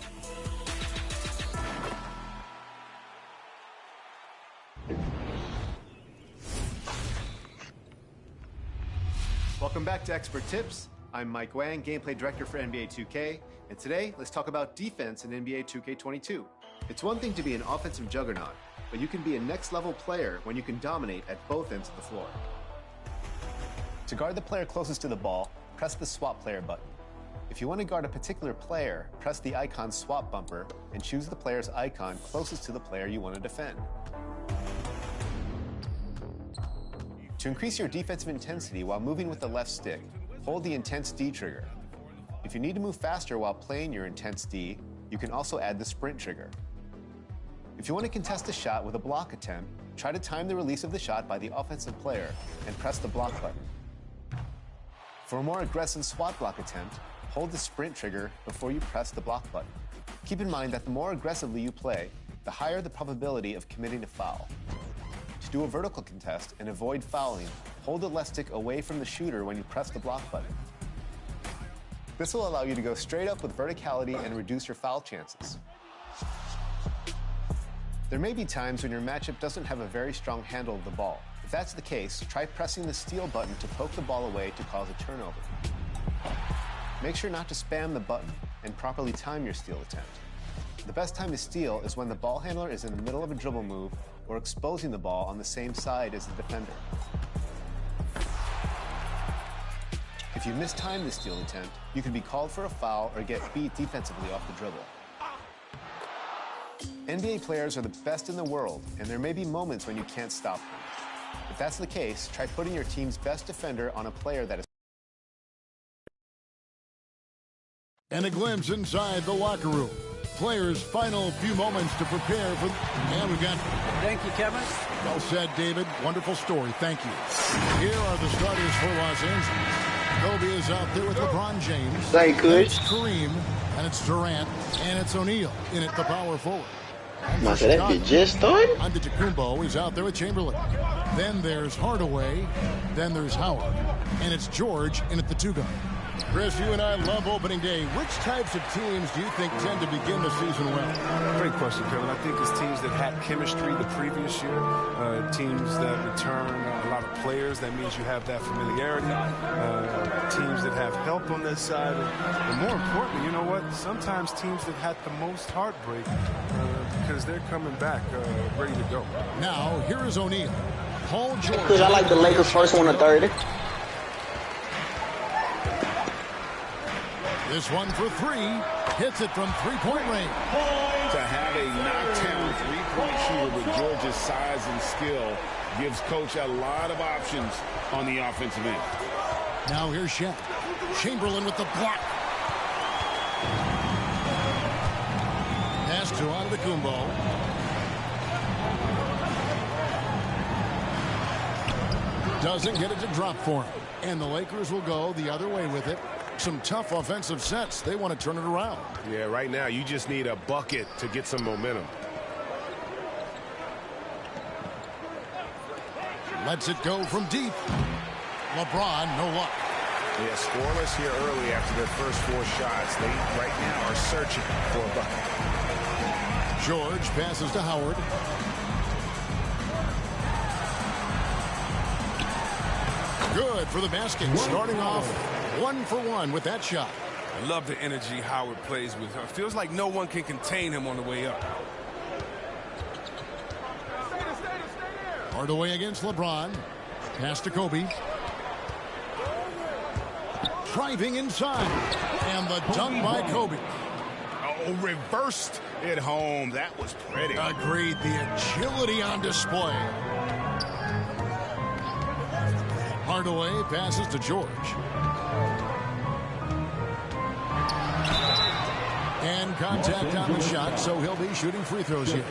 Welcome back to Expert Tips. I'm Mike Wang, Gameplay Director for NBA 2K, and today let's talk about defense in NBA 2K22. It's one thing to be an offensive juggernaut, but you can be a next-level player when you can dominate at both ends of the floor. To guard the player closest to the ball, press the Swap Player button. If you want to guard a particular player, press the icon swap bumper and choose the player's icon closest to the player you want to defend. To increase your defensive intensity while moving with the left stick, hold the Intense D trigger. If you need to move faster while playing your Intense D, you can also add the Sprint trigger. If you want to contest a shot with a block attempt, try to time the release of the shot by the offensive player and press the block button. For a more aggressive SWAT block attempt, hold the Sprint trigger before you press the block button. Keep in mind that the more aggressively you play, the higher the probability of committing a foul. To do a vertical contest and avoid fouling, hold the left stick away from the shooter when you press the block button. This will allow you to go straight up with verticality and reduce your foul chances. There may be times when your matchup doesn't have a very strong handle of the ball. If that's the case, try pressing the steal button to poke the ball away to cause a turnover. Make sure not to spam the button and properly time your steal attempt. The best time to steal is when the ball handler is in the middle of a dribble move or exposing the ball on the same side as the defender. If you mistime the steal attempt, you can be called for a foul or get beat defensively off the dribble. NBA players are the best in the world, and there may be moments when you can't stop them. If that's the case, try putting your team's best defender on a player that is. And a glimpse inside the locker room. Players' final few moments to prepare for. And we've got. Thank you, Kevin. Well said, David. Wonderful story. Thank you. Here are the starters for Los Angeles. Kobe is out there with LeBron James. Thank you. It's Kareem, and it's Durant, and it's O'Neal in at the power forward. That be just started? Antetokounmpo is out there with Chamberlain. Then there's Hardaway. Then there's Howard. And it's George in at the two-guard. Chris, you and I love opening day. Which types of teams do you think tend to begin the season well? Great question, Kevin. I think it's teams that had chemistry the previous year, teams that return a lot of players. That means you have that familiarity. Teams that have help on that side. And more importantly, you know what? Sometimes teams that had the most heartbreak because they're coming back ready to go. Now, here is O'Neal. Paul George. Because I like the Lakers first one to 30. This one for three. Hits it from three-point range. To have a knockdown three-point shooter with George's size and skill gives Coach a lot of options on the offensive end. Now here's Shaq. Chamberlain with the block. Pass to Antetokounmpo. Doesn't get it to drop for him. And the Lakers will go the other way with it. Some tough offensive sets. They want to turn it around. Yeah, right now you just need a bucket to get some momentum. Lets it go from deep. LeBron, no luck. Yeah, scoreless here early after their first four shots. They right now are searching for a bucket. George passes to Howard. Good for the basket. Starting off 1-for-1 with that shot. I love the energy Howard plays with. It feels like no one can contain him on the way up. Hardaway against LeBron. Pass to Kobe. Driving inside. And the dunk by Kobe. Oh, reversed it home. That was pretty. Agreed. The agility on display. Hardaway passes to George. And contact on the shot, so he'll be shooting free throws here.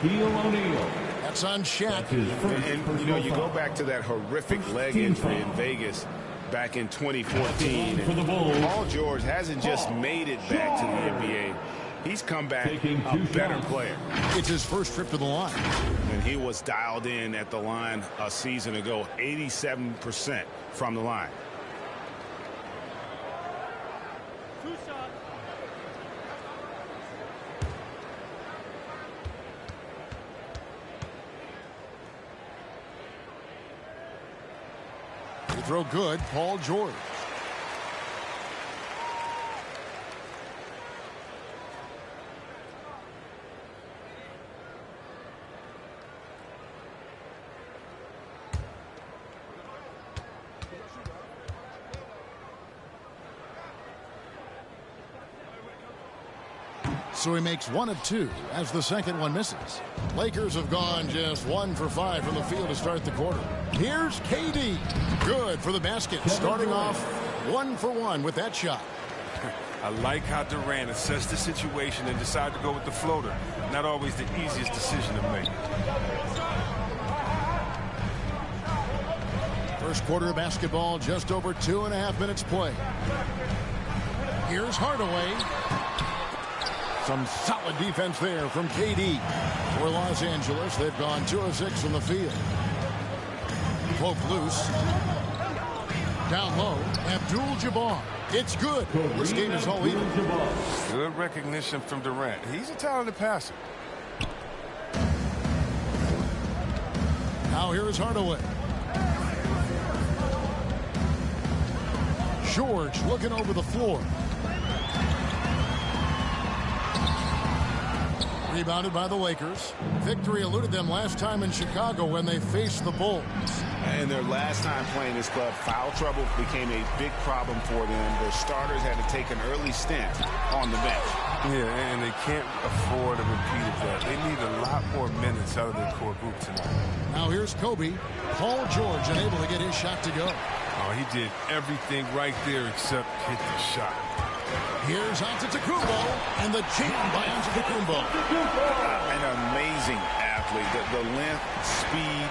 That's on Shaq. And you know, you go back to that horrific leg injury in Vegas back in 2014. And Paul George hasn't just made it back to the NBA. He's come back a better player. It's his first trip to the line. And he was dialed in at the line a season ago, 87% from the line. Free throw good, Paul George. so he makes 1 of 2 as the second one misses. Lakers have gone just 1 for 5 from the field to start the quarter. Here's KD. Good for the basket, starting off 1 for 1 with that shot. I like how Durant assessed the situation and decided to go with the floater. Not always the easiest decision to make. First quarter of basketball, just over 2.5 minutes play. Here's Hardaway. Some solid defense there from KD. For Los Angeles, they've gone 2 of 6 from the field. Poke loose. Down low, Abdul-Jabbar. It's good. This game is all even. Good recognition from Durant. He's a talented passer. Now here is Hardaway. George looking over the floor. Rebounded by the Lakers. Victory eluded them last time in Chicago when they faced the Bulls. And their last time playing this club, foul trouble became a big problem for them. Their starters had to take an early stint on the bench. Yeah, and they can't afford a repeat of that. They need a lot more minutes out of their core group tonight. Now here's Kobe. Paul George unable to get his shot to go. Oh, he did everything right there except hit the shot. Here's Antetokounmpo, and the jam by Antetokounmpo. An amazing athlete. The length, speed,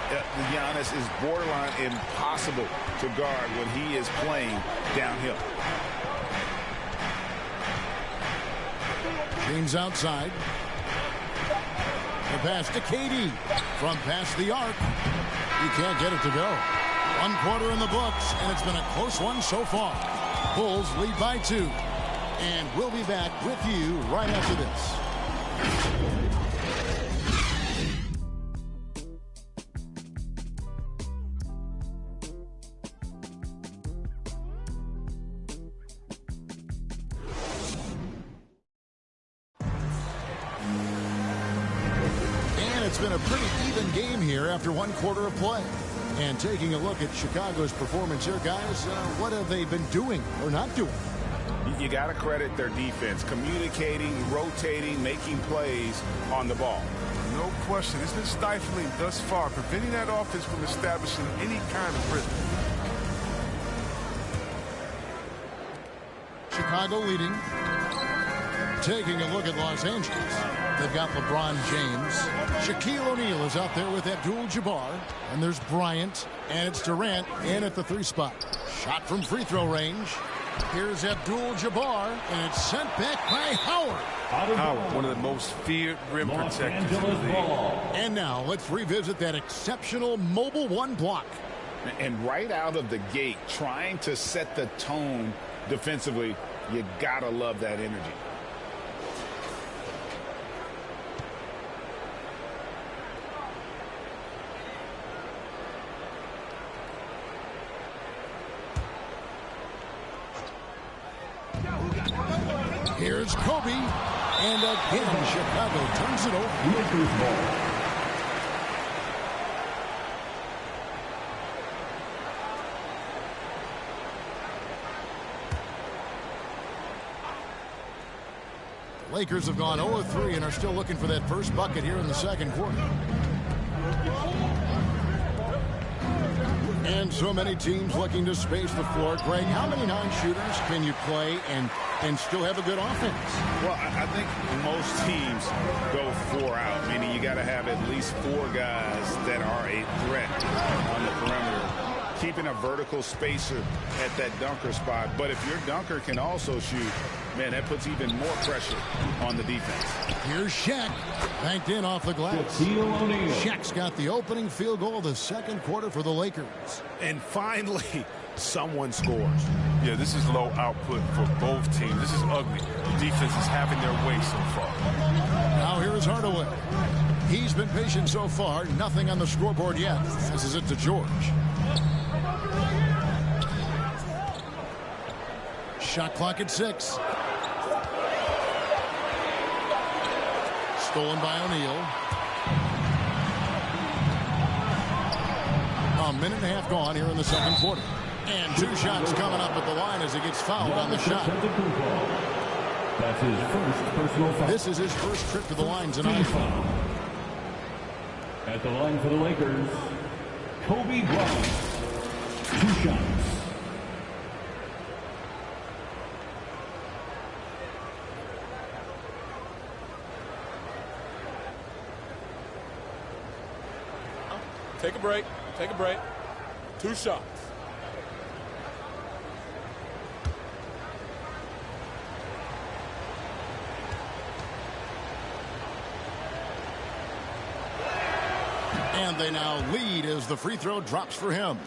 Giannis is borderline impossible to guard when he is playing downhill. James outside. The pass to KD from past the arc. He can't get it to go. 1 quarter in the books, and it's been a close one so far. Bulls lead by 2. And we'll be back with you right after this. And it's been a pretty even game here after 1 quarter of play. And taking a look at Chicago's performance here, guys, what have they been doing or not doing? You got to credit their defense, communicating, rotating, making plays on the ball. No question. It's been stifling thus far, preventing that offense from establishing any kind of rhythm. Chicago leading. Taking a look at Los Angeles. They've got LeBron James. Shaquille O'Neal is out there with Abdul-Jabbar. And there's Bryant. And it's Durant in at the 3 spot. Shot from free throw range. Here's Abdul-Jabbar, and it's sent back by Howard. Howard, one of the most feared rim protectors in the league. And now let's revisit that exceptional mobile 1 block. And right out of the gate, trying to set the tone defensively, you gotta love that energy. Here's Kobe, and again, Chicago turns it over. Lakers ball. The Lakers have gone 0-3 and are still looking for that first bucket here in the second quarter. And so many teams looking to space the floor. Greg, how many non-shooters can you play and still have a good offense? Well, I think most teams go 4 out, meaning you got to have at least 4 guys that are a threat on the perimeter, keeping a vertical spacer at that dunker spot. But if your dunker can also shoot, man, that puts even more pressure on the defense. Here's Shaq, banked in off the glass. Shaq's got the opening field goal of the second quarter for the Lakers. And finally, someone scores. Yeah, this is low output for both teams. This is ugly. The defense is having their way so far. Now here is Hardaway. He's been patient so far. Nothing on the scoreboard yet. Passes it to George. Shot clock at 6. Stolen by O'Neal. A minute and a half gone here in the second quarter. And 2 shots coming up at the line as he gets fouled on the shot. That's his first personal foul. This is his first trip to the line tonight. At the line for the Lakers, Kobe Bryant. 2 shots. Take a break. Take a break. 2 shots. And they now lead as the free throw drops for him.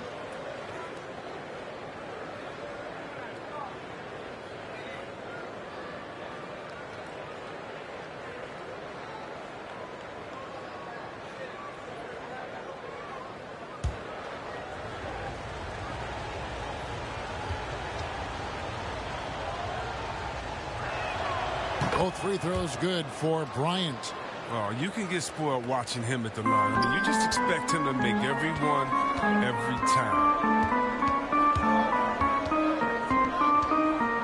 Both free throws good for Bryant. Oh, you can get spoiled watching him at the line. I mean, you just expect him to make every one, every time.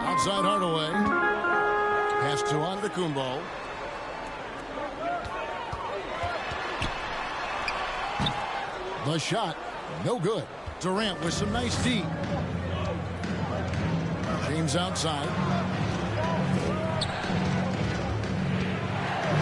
Outside Hardaway. Pass to Antetokounmpo. The shot, no good. Durant with some nice D. James outside.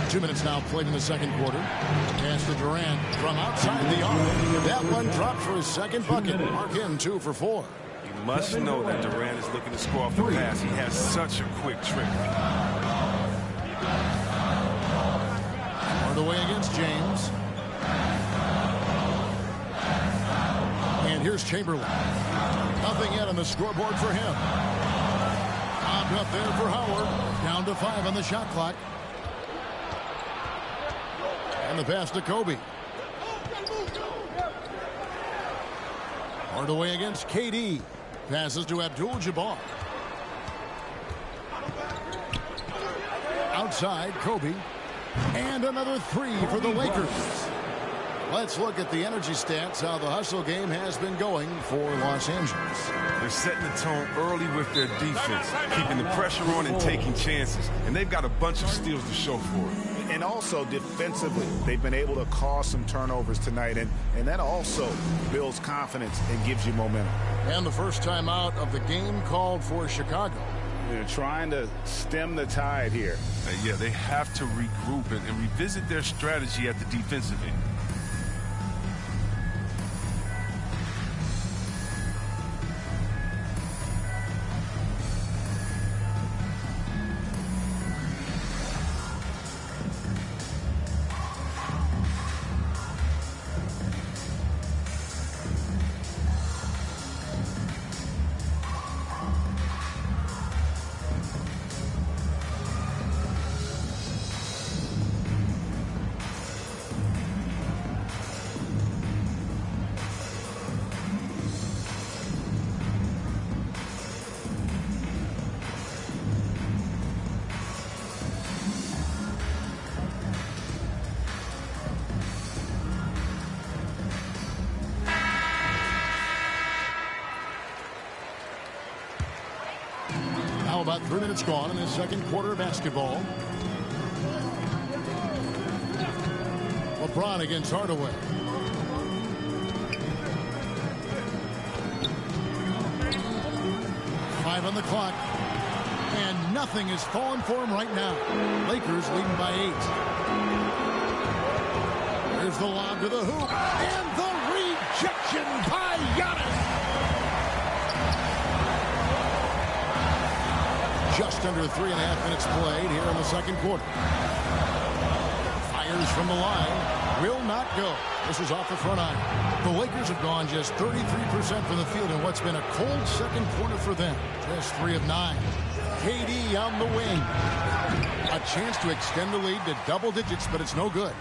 2 minutes now played in the second quarter. Pass to Durant from outside the arc. That one dropped for his second bucket. Mark in 2 for 4. You must know that Durant is looking to score off the pass. He has such a quick trigger. Hardaway against James. And here's Chamberlain. Nothing yet on the scoreboard for him. Bobbed up there for Howard. Down to 5 on the shot clock. And the pass to Kobe. Hardaway against KD. Passes to Abdul-Jabbar. Outside, Kobe. And another 3 for the Lakers. Let's look at the energy stats, how the hustle game has been going for Los Angeles. They're setting the tone early with their defense, keeping the pressure on and taking chances. And they've got a bunch of steals to show for it. And also defensively, they've been able to cause some turnovers tonight, and that also builds confidence and gives you momentum. And the first time out of the game called for Chicago. They're trying to stem the tide here. Yeah, they have to regroup and revisit their strategy at the defensive end. About 3 minutes gone in his second quarter of basketball. LeBron against Hardaway. Five on the clock. And nothing is falling for him right now. Lakers leading by 8. There's the lob to the hoop. And the rejection by Giannis. Just under 3.5 minutes played here in the second quarter. Fires from the line. Will not go. This is off the front iron. The Lakers have gone just 33% from the field in what's been a cold second quarter for them. Just 3 of 9. KD on the wing. A chance to extend the lead to double digits, but it's no good.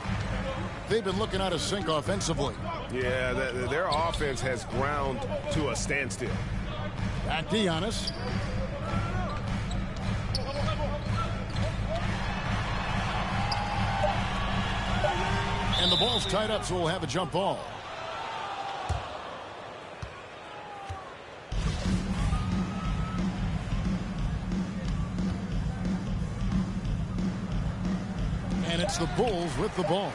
They've been looking out of sync offensively. Yeah, their offense has ground to a standstill. Back to Giannis. And the ball's tied up, so we'll have a jump ball. And it's the Bulls with the ball.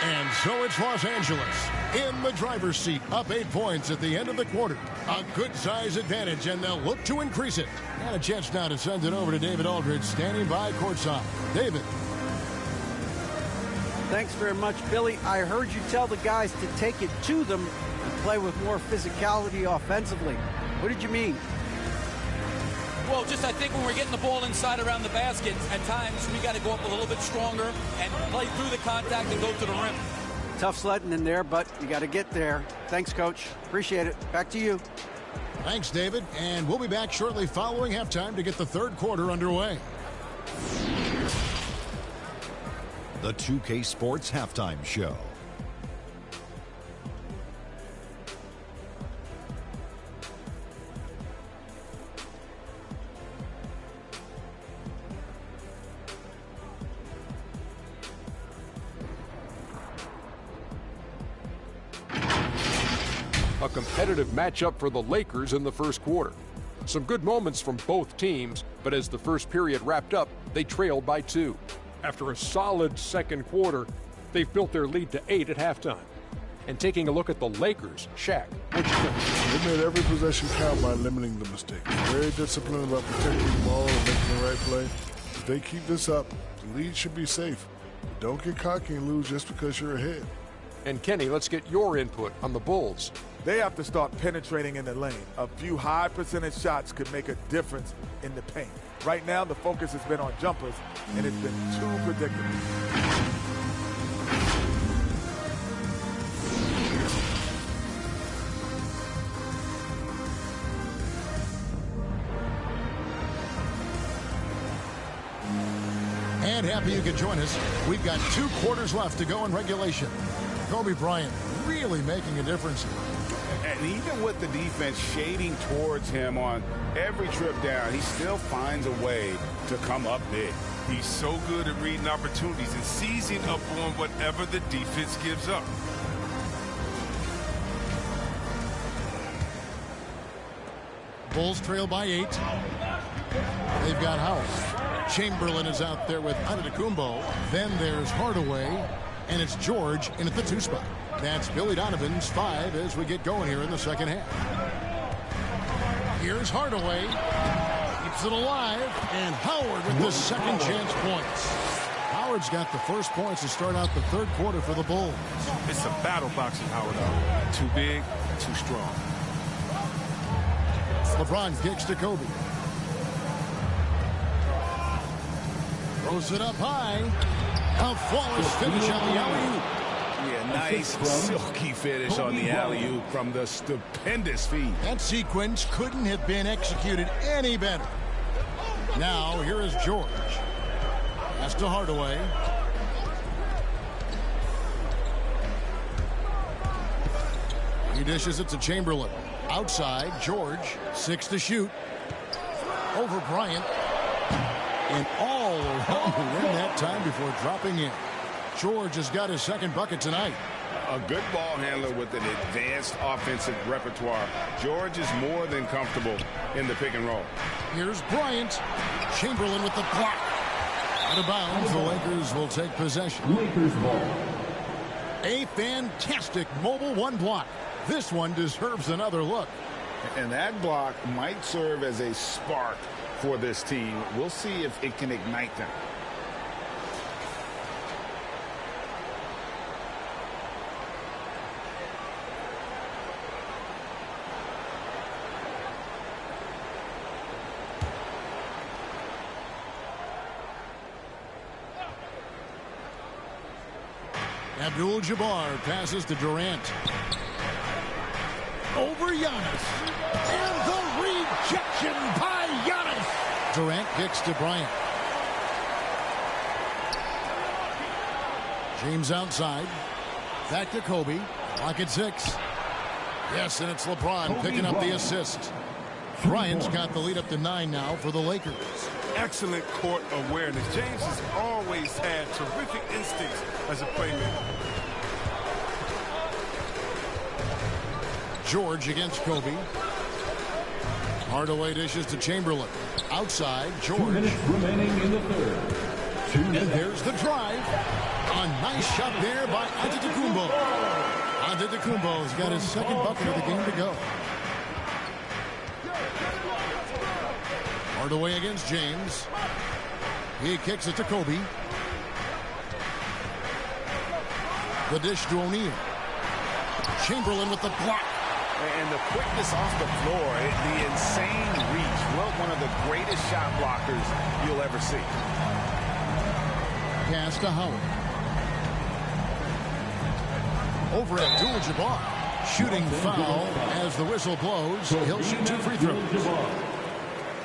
And so it's Los Angeles in the driver's seat, up 8 points at the end of the quarter. A good size advantage, and they'll look to increase it. And a chance now to send it over to David Aldridge, standing by courtside. David. Thanks very much, Billy. I heard you tell the guys to take it to them and play with more physicality offensively. What did you mean? Well, just I think when we're getting the ball inside around the basket, at times we got to go up a little bit stronger and play through the contact and go to the rim. Tough sledding in there, but you got to get there. Thanks, Coach. Appreciate it. Back to you. Thanks, David. And we'll be back shortly following halftime to get the third quarter underway. The 2K Sports Halftime Show. A competitive matchup for the Lakers in the first quarter. Some good moments from both teams, but as the first period wrapped up, they trailed by 2. After a solid second quarter, they've built their lead to 8 at halftime. And taking a look at the Lakers, Shaq, what you think? They made every possession count by limiting the mistakes. Very disciplined about protecting the ball and making the right play. If they keep this up, the lead should be safe. But don't get cocky and lose just because you're ahead. And Kenny, let's get your input on the Bulls. They have to start penetrating in the lane. A few high percentage shots could make a difference in the paint. Right now, the focus has been on jumpers, and it's been too predictable. And happy you could join us. We've got 2 quarters left to go in regulation. Kobe Bryant really making a difference. And even with the defense shading towards him on every trip down, he still finds a way to come up big. He's so good at reading opportunities and seizing up on whatever the defense gives up. Bulls trail by 8. They've got Howard. Chamberlain is out there with Antetokounmpo. Then there's Hardaway. And it's George in at the 2 spot. That's Billy Donovan's 5 as we get going here in the second half. Here's Hardaway. Keeps it alive. And Howard with the second chance points. Howard's got the first points to start out the third quarter for the Bulls. It's a battle boxing Howard out. Too big, too strong. LeBron kicks to Kobe. Throws it up high. A flawless finish on the alley-oop. Yeah, nice silky finish on the alley-oop from the stupendous feed. That sequence couldn't have been executed any better. Now, here is George. Pass to Hardaway. He dishes it to Chamberlain. Outside, George. 6 to shoot. Over Bryant. And all around the rim that time before dropping in. George has got his second bucket tonight. A good ball handler with an advanced offensive repertoire. George is more than comfortable in the pick and roll. Here's Bryant. Chamberlain with the block. Out of bounds, the Lakers will take possession. Lakers ball. A fantastic mobile 1 block. This one deserves another look. And that block might serve as a spark for this team. We'll see if it can ignite them. Abdul-Jabbar passes to Durant. Over Giannis. And the rejection by Giannis. Durant kicks to Bryant. James outside. Back to Kobe. Clock at 6. Yes, and it's LeBron picking up the assist. Bryant's got the lead up to 9 now for the Lakers. Excellent court awareness. James has always had terrific instincts as a playmaker. George against Kobe. Hardaway dishes to Chamberlain. Outside, George. 2 minutes remaining in the third. And there's the drive. A nice shot there by Antetokounmpo. Antetokounmpo's got his second bucket of the game to go. Hardaway against James. He kicks it to Kobe. The dish to O'Neal. Chamberlain with the block. And the quickness off the floor, the insane reach. Well, one of the greatest shot blockers you'll ever see. Pass to Howard. Over Abdul-Jabbar. Shooting foul as the whistle blows. He'll shoot 2 free throws.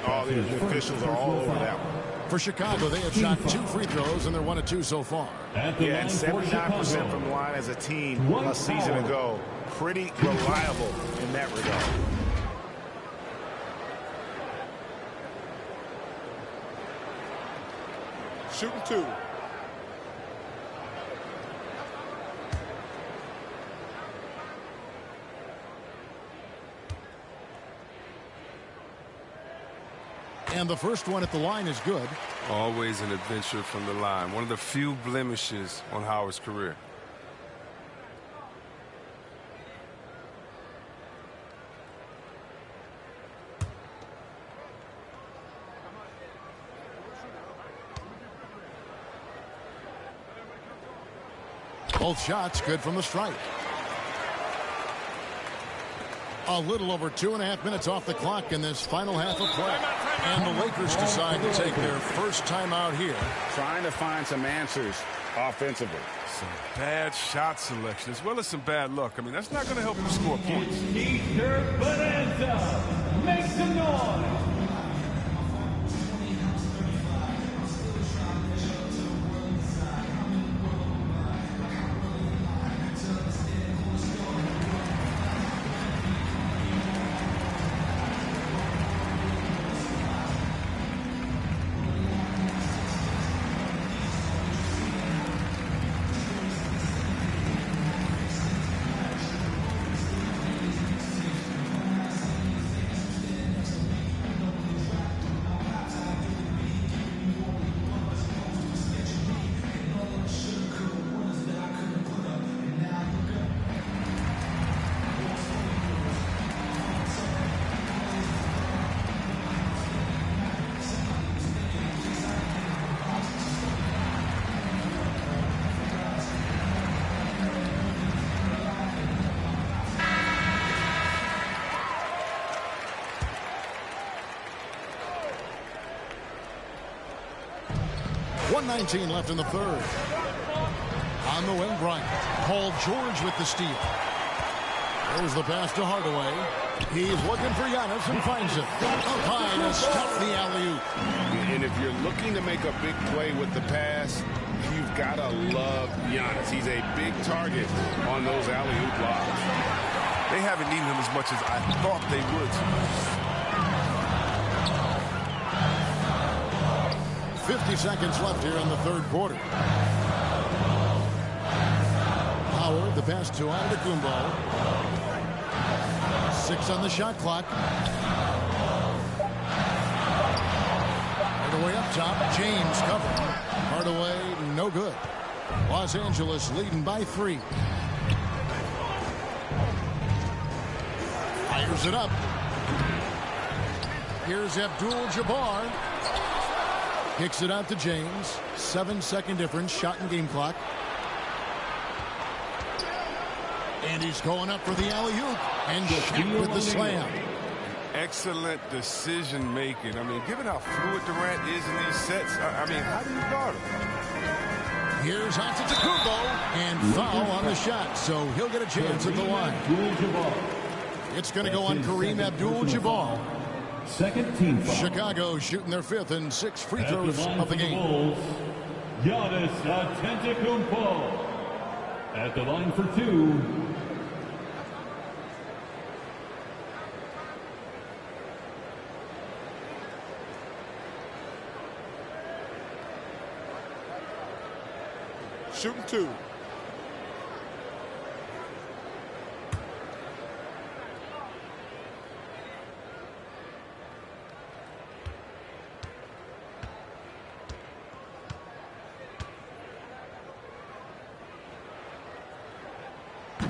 Oh, the officials are all over that one. For Chicago, they have shot 2 free throws, and they're 1 of 2 so far. Yeah, and 79% from the line as a team a season ago. Pretty reliable in that regard. Shooting 2. And the first one at the line is good. Always an adventure from the line. One of the few blemishes on Howard's career. Both shots good from the strike. A little over 2.5 minutes off the clock in this final half of play. And the Lakers decide to take their first time out here. Trying to find some answers offensively. Some bad shot selection as well as some bad luck. I mean, that's not going to help you score points. Easter Bonanza. Make some noise. .19 left in the third. On the wing, Bryant. Paul George with the steal. There's the pass to Hardaway. He's looking for Giannis and finds it. Up high to stop the alley-oop. And if you're looking to make a big play with the pass, you've got to love Giannis. He's a big target on those alley-oop blocks. They haven't needed him as much as I thought they would. 50 seconds left here in the third quarter. Howard, the pass to Antetokounmpo. 6 on the shot clock. Hardaway up top. James covered. Hardaway, no good. Los Angeles leading by 3. Fires it up. Here's Abdul-Jabbar. Kicks it out to James. 7-second difference. Shot and game clock. And he's going up for the alley-oop. And Shaq with the slam. Excellent decision making. I mean, given how fluid Durant is in these sets, I mean, how do you guard him? Here's Antetokounmpo. And foul on the shot. So he'll get a chance at the line. It's going to go on Kareem Abdul-Jabbar. Second team foul. Chicago shooting their 5th and 6th free throws of the game. Giannis Antetokounmpo at the line for 2. Shooting 2.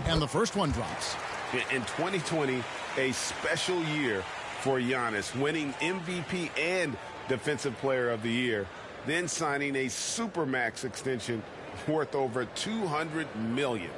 And the first one drops. In 2020, a special year for Giannis, winning MVP and Defensive Player of the Year, then signing a Supermax extension worth over $200 million.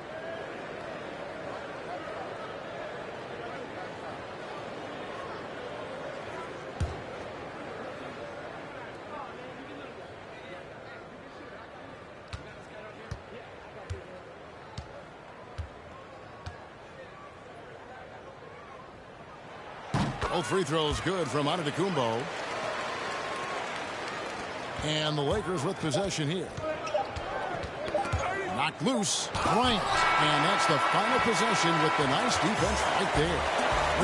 Both free throws good from Antetokounmpo. And the Lakers with possession here. Knocked loose. Bryant. And that's the final possession with the nice defense right there.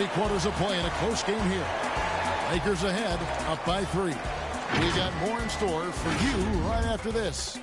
3/4 of play in a close game here. Lakers ahead, up by 3. We got more in store for you right after this.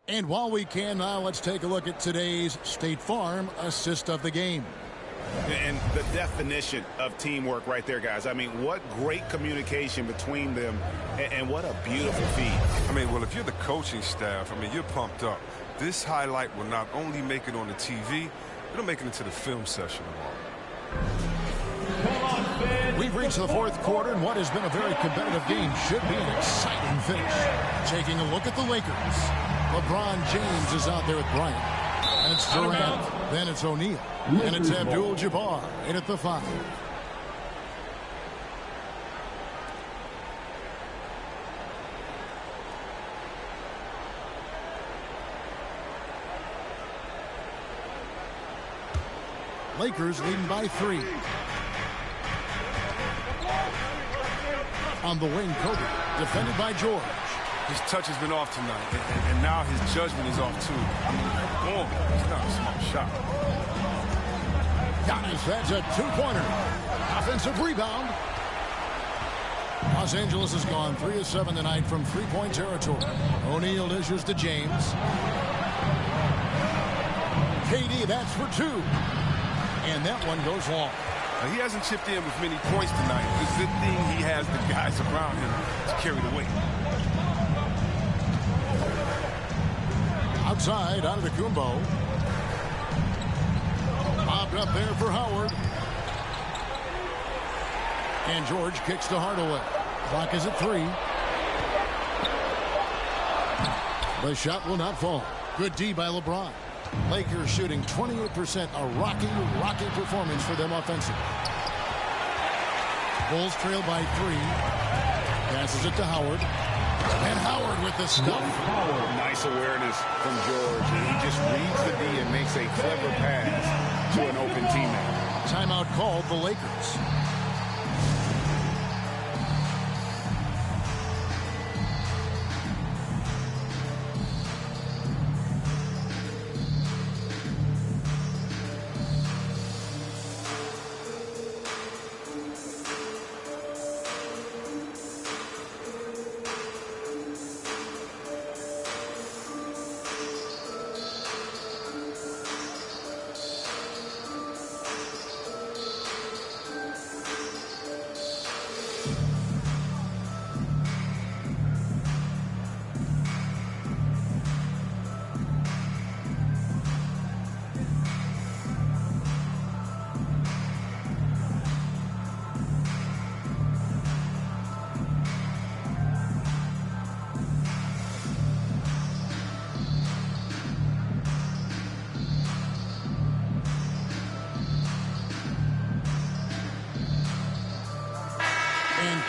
And while we can now, let's take a look at today's State Farm assist of the game. And the definition of teamwork right there, guys. I mean, what great communication between them, and what a beautiful feed. I mean, well, if you're the coaching staff, I mean, you're pumped up. This highlight will not only make it on the TV, it'll make it into the film session tomorrow. We've reached the 4th quarter, and what has been a very competitive game should be an exciting finish. Taking a look at the Lakers. LeBron James is out there with Bryant. And it's Durant. Then it's O'Neal. And it's Abdul-Jabbar in at the 5. Lakers leading by 3. On the wing, Kobe. Defended by George. His touch has been off tonight, and now his judgment is off too. I mean, it's not a small shot. Giannis, that's a 2-pointer. Offensive rebound. Los Angeles has gone 3 of 7 tonight from 3-point territory. O'Neal dishes to James. KD, that's for 2. And that one goes long. Now, he hasn't chipped in with many points tonight. It's a good thing he has the guys around him to carry the weight. Outside, Antetokounmpo. Popped up there for Howard. And George kicks to Hardaway. Clock is at 3. The shot will not fall. Good D by LeBron. Lakers shooting 28%. A rocky performance for them offensively. Bulls trail by 3. Passes it to Howard. And Howard with the stuff. Nice awareness from George. He just reads the D and makes a clever pass to an open teammate. Timeout called the Lakers.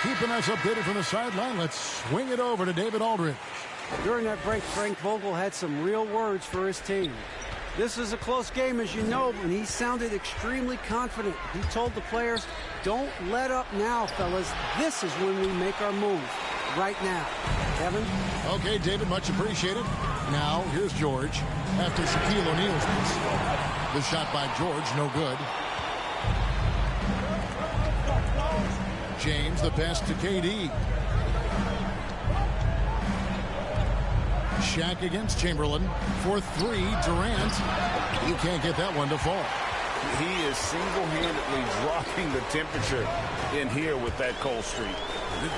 Keeping us updated from the sideline, let's swing it over to David Aldridge. During that break, Frank Vogel had some real words for his team. This is a close game, as you know, and he sounded extremely confident. He told the players, don't let up now, fellas. This is when we make our move. Right now. Kevin? Okay, David, much appreciated. Now, here's George after Shaquille O'Neal's miss. The shot by George, no good. James, the pass to KD. Shaq against Chamberlain. For three, Durant. You can't get that one to fall. He is single-handedly dropping the temperature in here with that cold streak.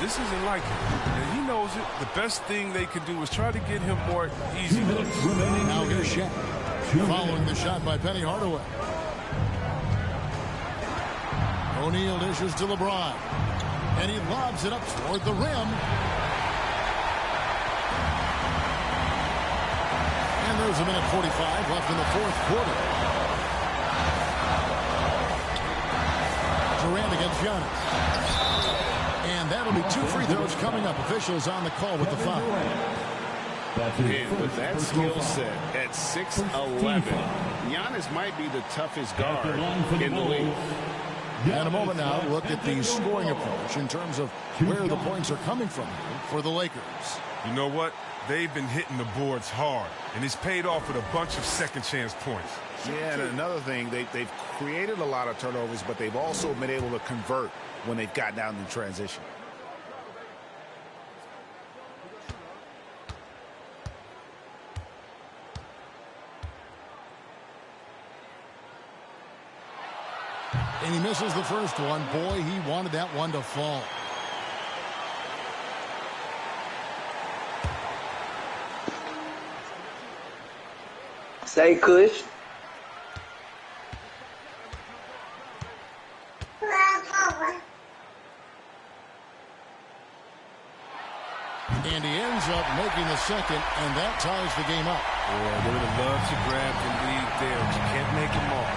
This isn't like him. And he knows it. The best thing they can do is try to get him more easy. Now here's Shaq. Following the shot by Penny Hardaway. O'Neal dishes to LeBron. And he lobs it up toward the rim. And there's a minute 45 left in the fourth quarter. Durant against Giannis. And that'll be 2 free throws coming up. Officials on the call with the foul. And with that skill set at 6'11", Giannis might be the toughest guard in the league. In a moment now, look at the scoring approach in terms of where the points are coming from for the Lakers. You know what? They've been hitting the boards hard, and it's paid off with a bunch of second-chance points. Yeah, and another thing, they've created a lot of turnovers, but they've also been able to convert when they've gotten down in transition. And he misses the first one. Boy, he wanted that one to fall. Say, Kush. And he ends up making the second, and that ties the game up. Boy, they would have loved to grab the lead there, but you can't make them all.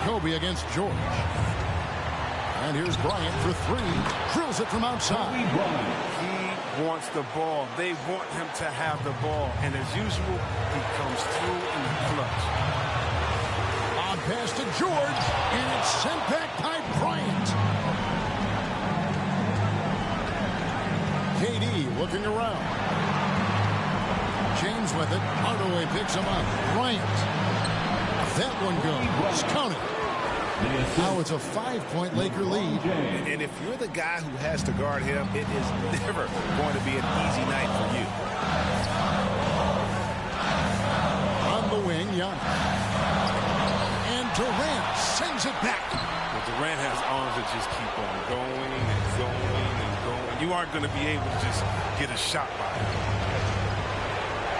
Kobe against George. And here's Bryant for three. Drills it from outside. He wants the ball. They want him to have the ball. And as usual, he comes through in the clutch. On pass to George. And it's sent back by Bryant. KD looking around. James with it. Hardaway picks him up. Bryant. That one goes. Counted. Now it's a 5-point Laker lead. And if you're the guy who has to guard him, it is never going to be an easy night for you. On the wing, Giannis. And Durant sends it back. But Durant has arms that just keep on going and going and going. You aren't going to be able to just get a shot by him.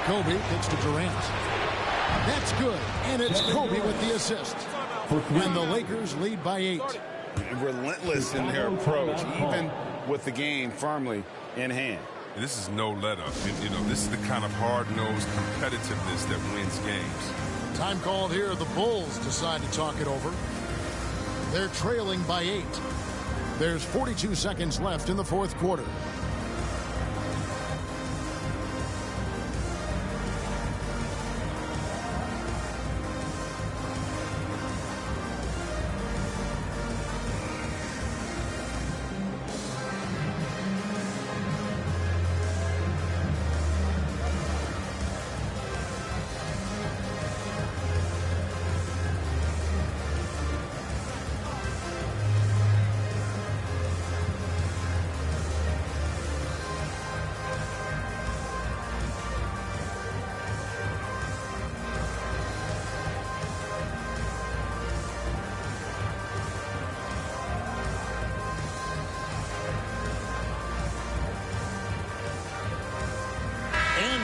Kobe kicks to Durant. That's good. And it's Kobe with the assist. And the Lakers lead by 8. Relentless in their approach, even with the game firmly in hand. This is no let-up. You know, this is the kind of hard-nosed competitiveness that wins games. Time called here. The Bulls decide to talk it over. They're trailing by 8. There's 42 seconds left in the fourth quarter.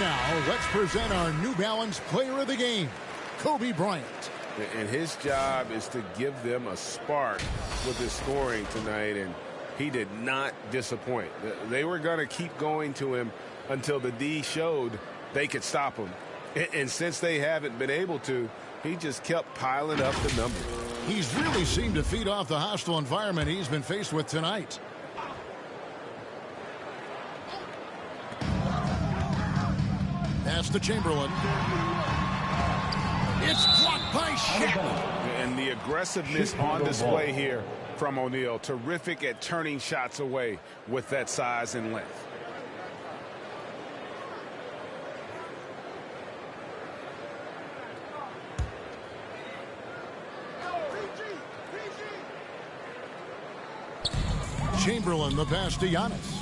Now, let's present our New Balance Player of the Game, Kobe Bryant. And his job is to give them a spark with his scoring tonight, and he did not disappoint. They were going to keep going to him until the D showed they could stop him. And since they haven't been able to, he just kept piling up the numbers. He's really seemed to feed off the hostile environment he's been faced with tonight. Pass to Chamberlain. It's blocked by Shaq. And the aggressiveness on display here from O'Neal. Terrific at turning shots away with that size and length. Chamberlain, the pass to Giannis.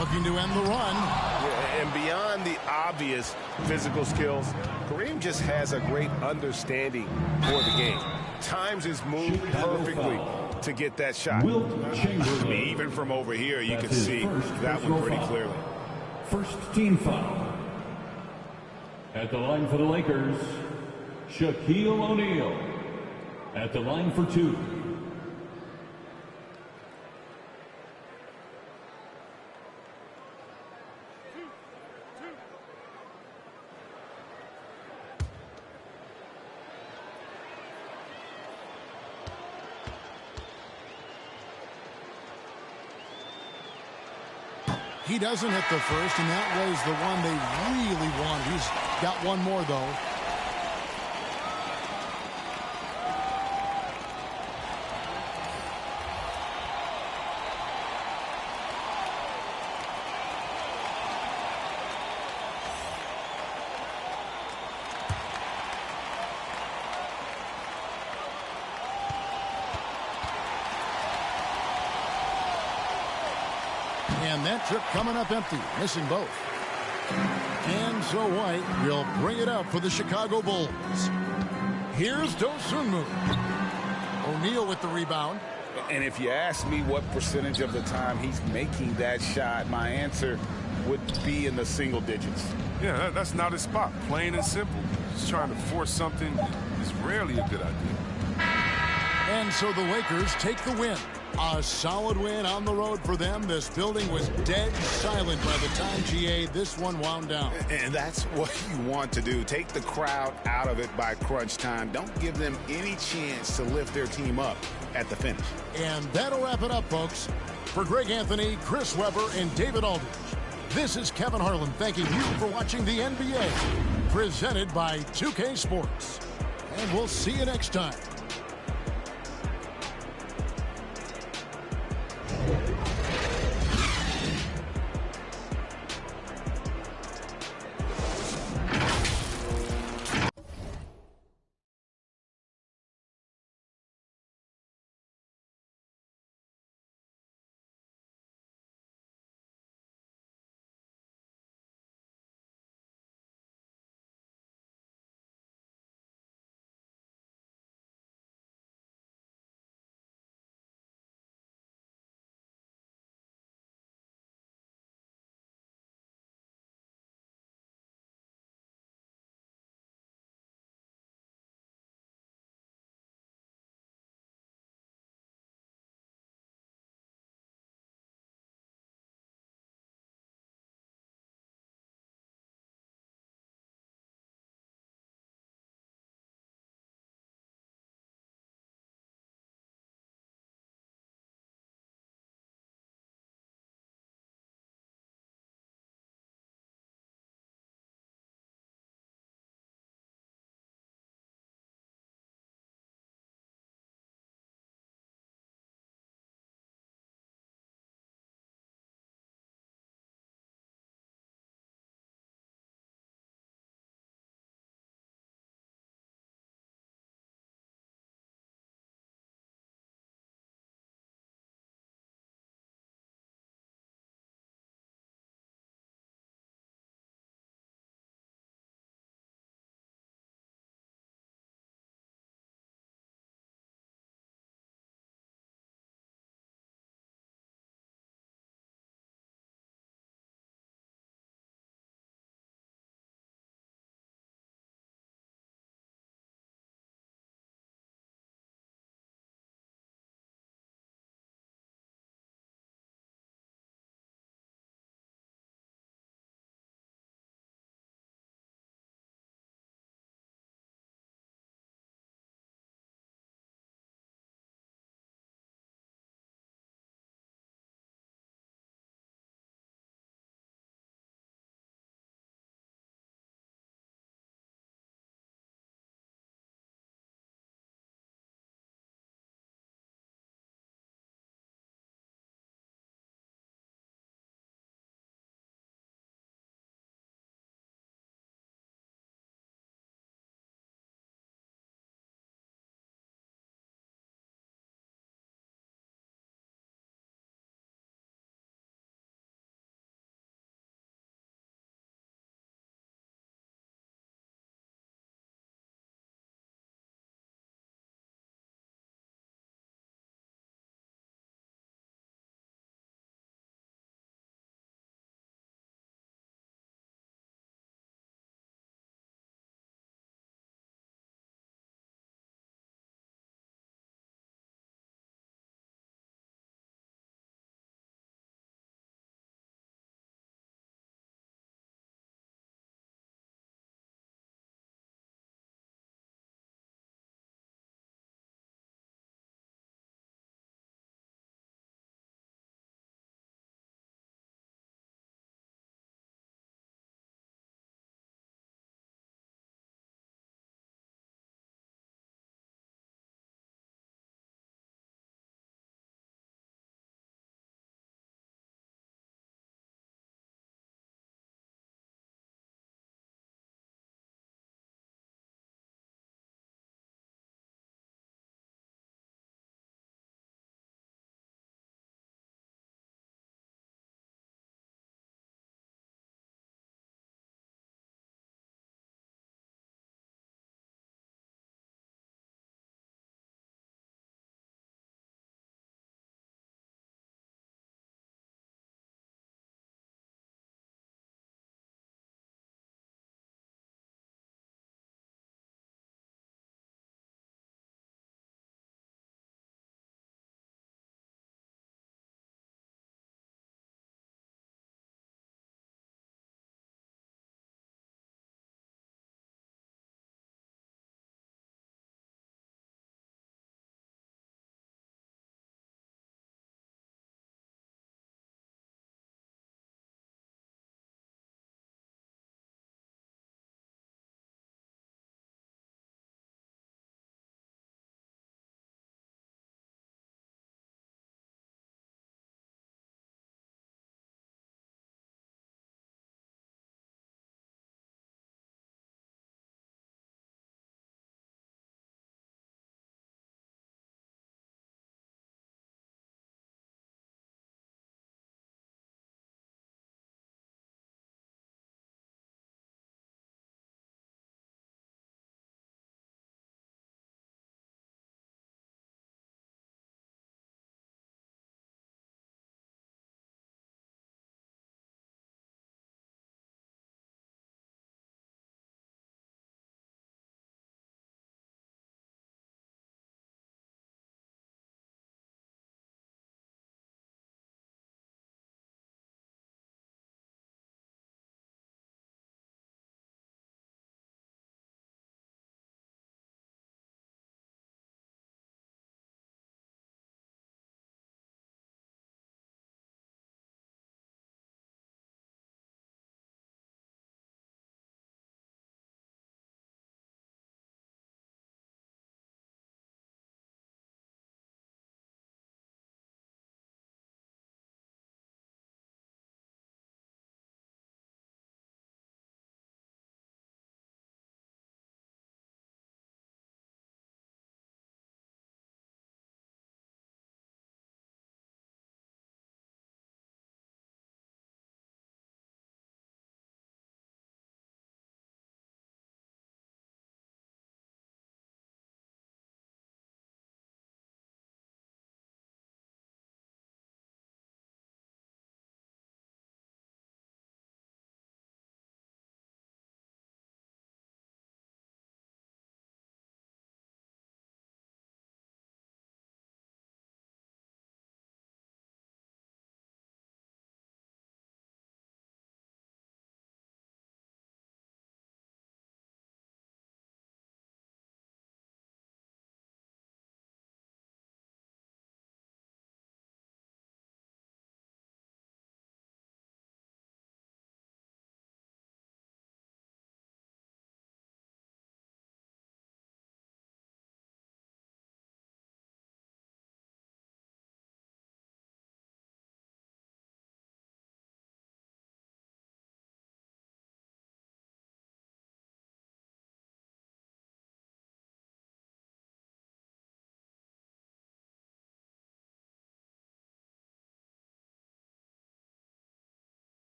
Looking to end the run. Yeah, and beyond the obvious physical skills, Kareem just has a great understanding for the game. Times his move perfectly to get that shot. Even from over here, you can see that one pretty clearly. First team foul. At the line for the Lakers, Shaquille O'Neal. At the line for 2. He doesn't hit the first, and that was the one they really wanted. He's got one more, though. And that trip coming up empty, missing both. And so White will bring it up for the Chicago Bulls. Here's Dosunmu. O'Neal with the rebound. And if you ask me what percentage of the time he's making that shot, my answer would be in the single digits. Yeah, that's not his spot. Plain and simple. Just trying to force something is rarely a good idea. And so the Lakers take the win. A solid win on the road for them. This building was dead silent by the time, GA, this one wound down. And that's what you want to do. Take the crowd out of it by crunch time. Don't give them any chance to lift their team up at the finish. And that'll wrap it up, folks. For Greg Anthony, Chris Webber, and David Aldridge, this is Kevin Harlan thanking you for watching the NBA, presented by 2K Sports. And we'll see you next time.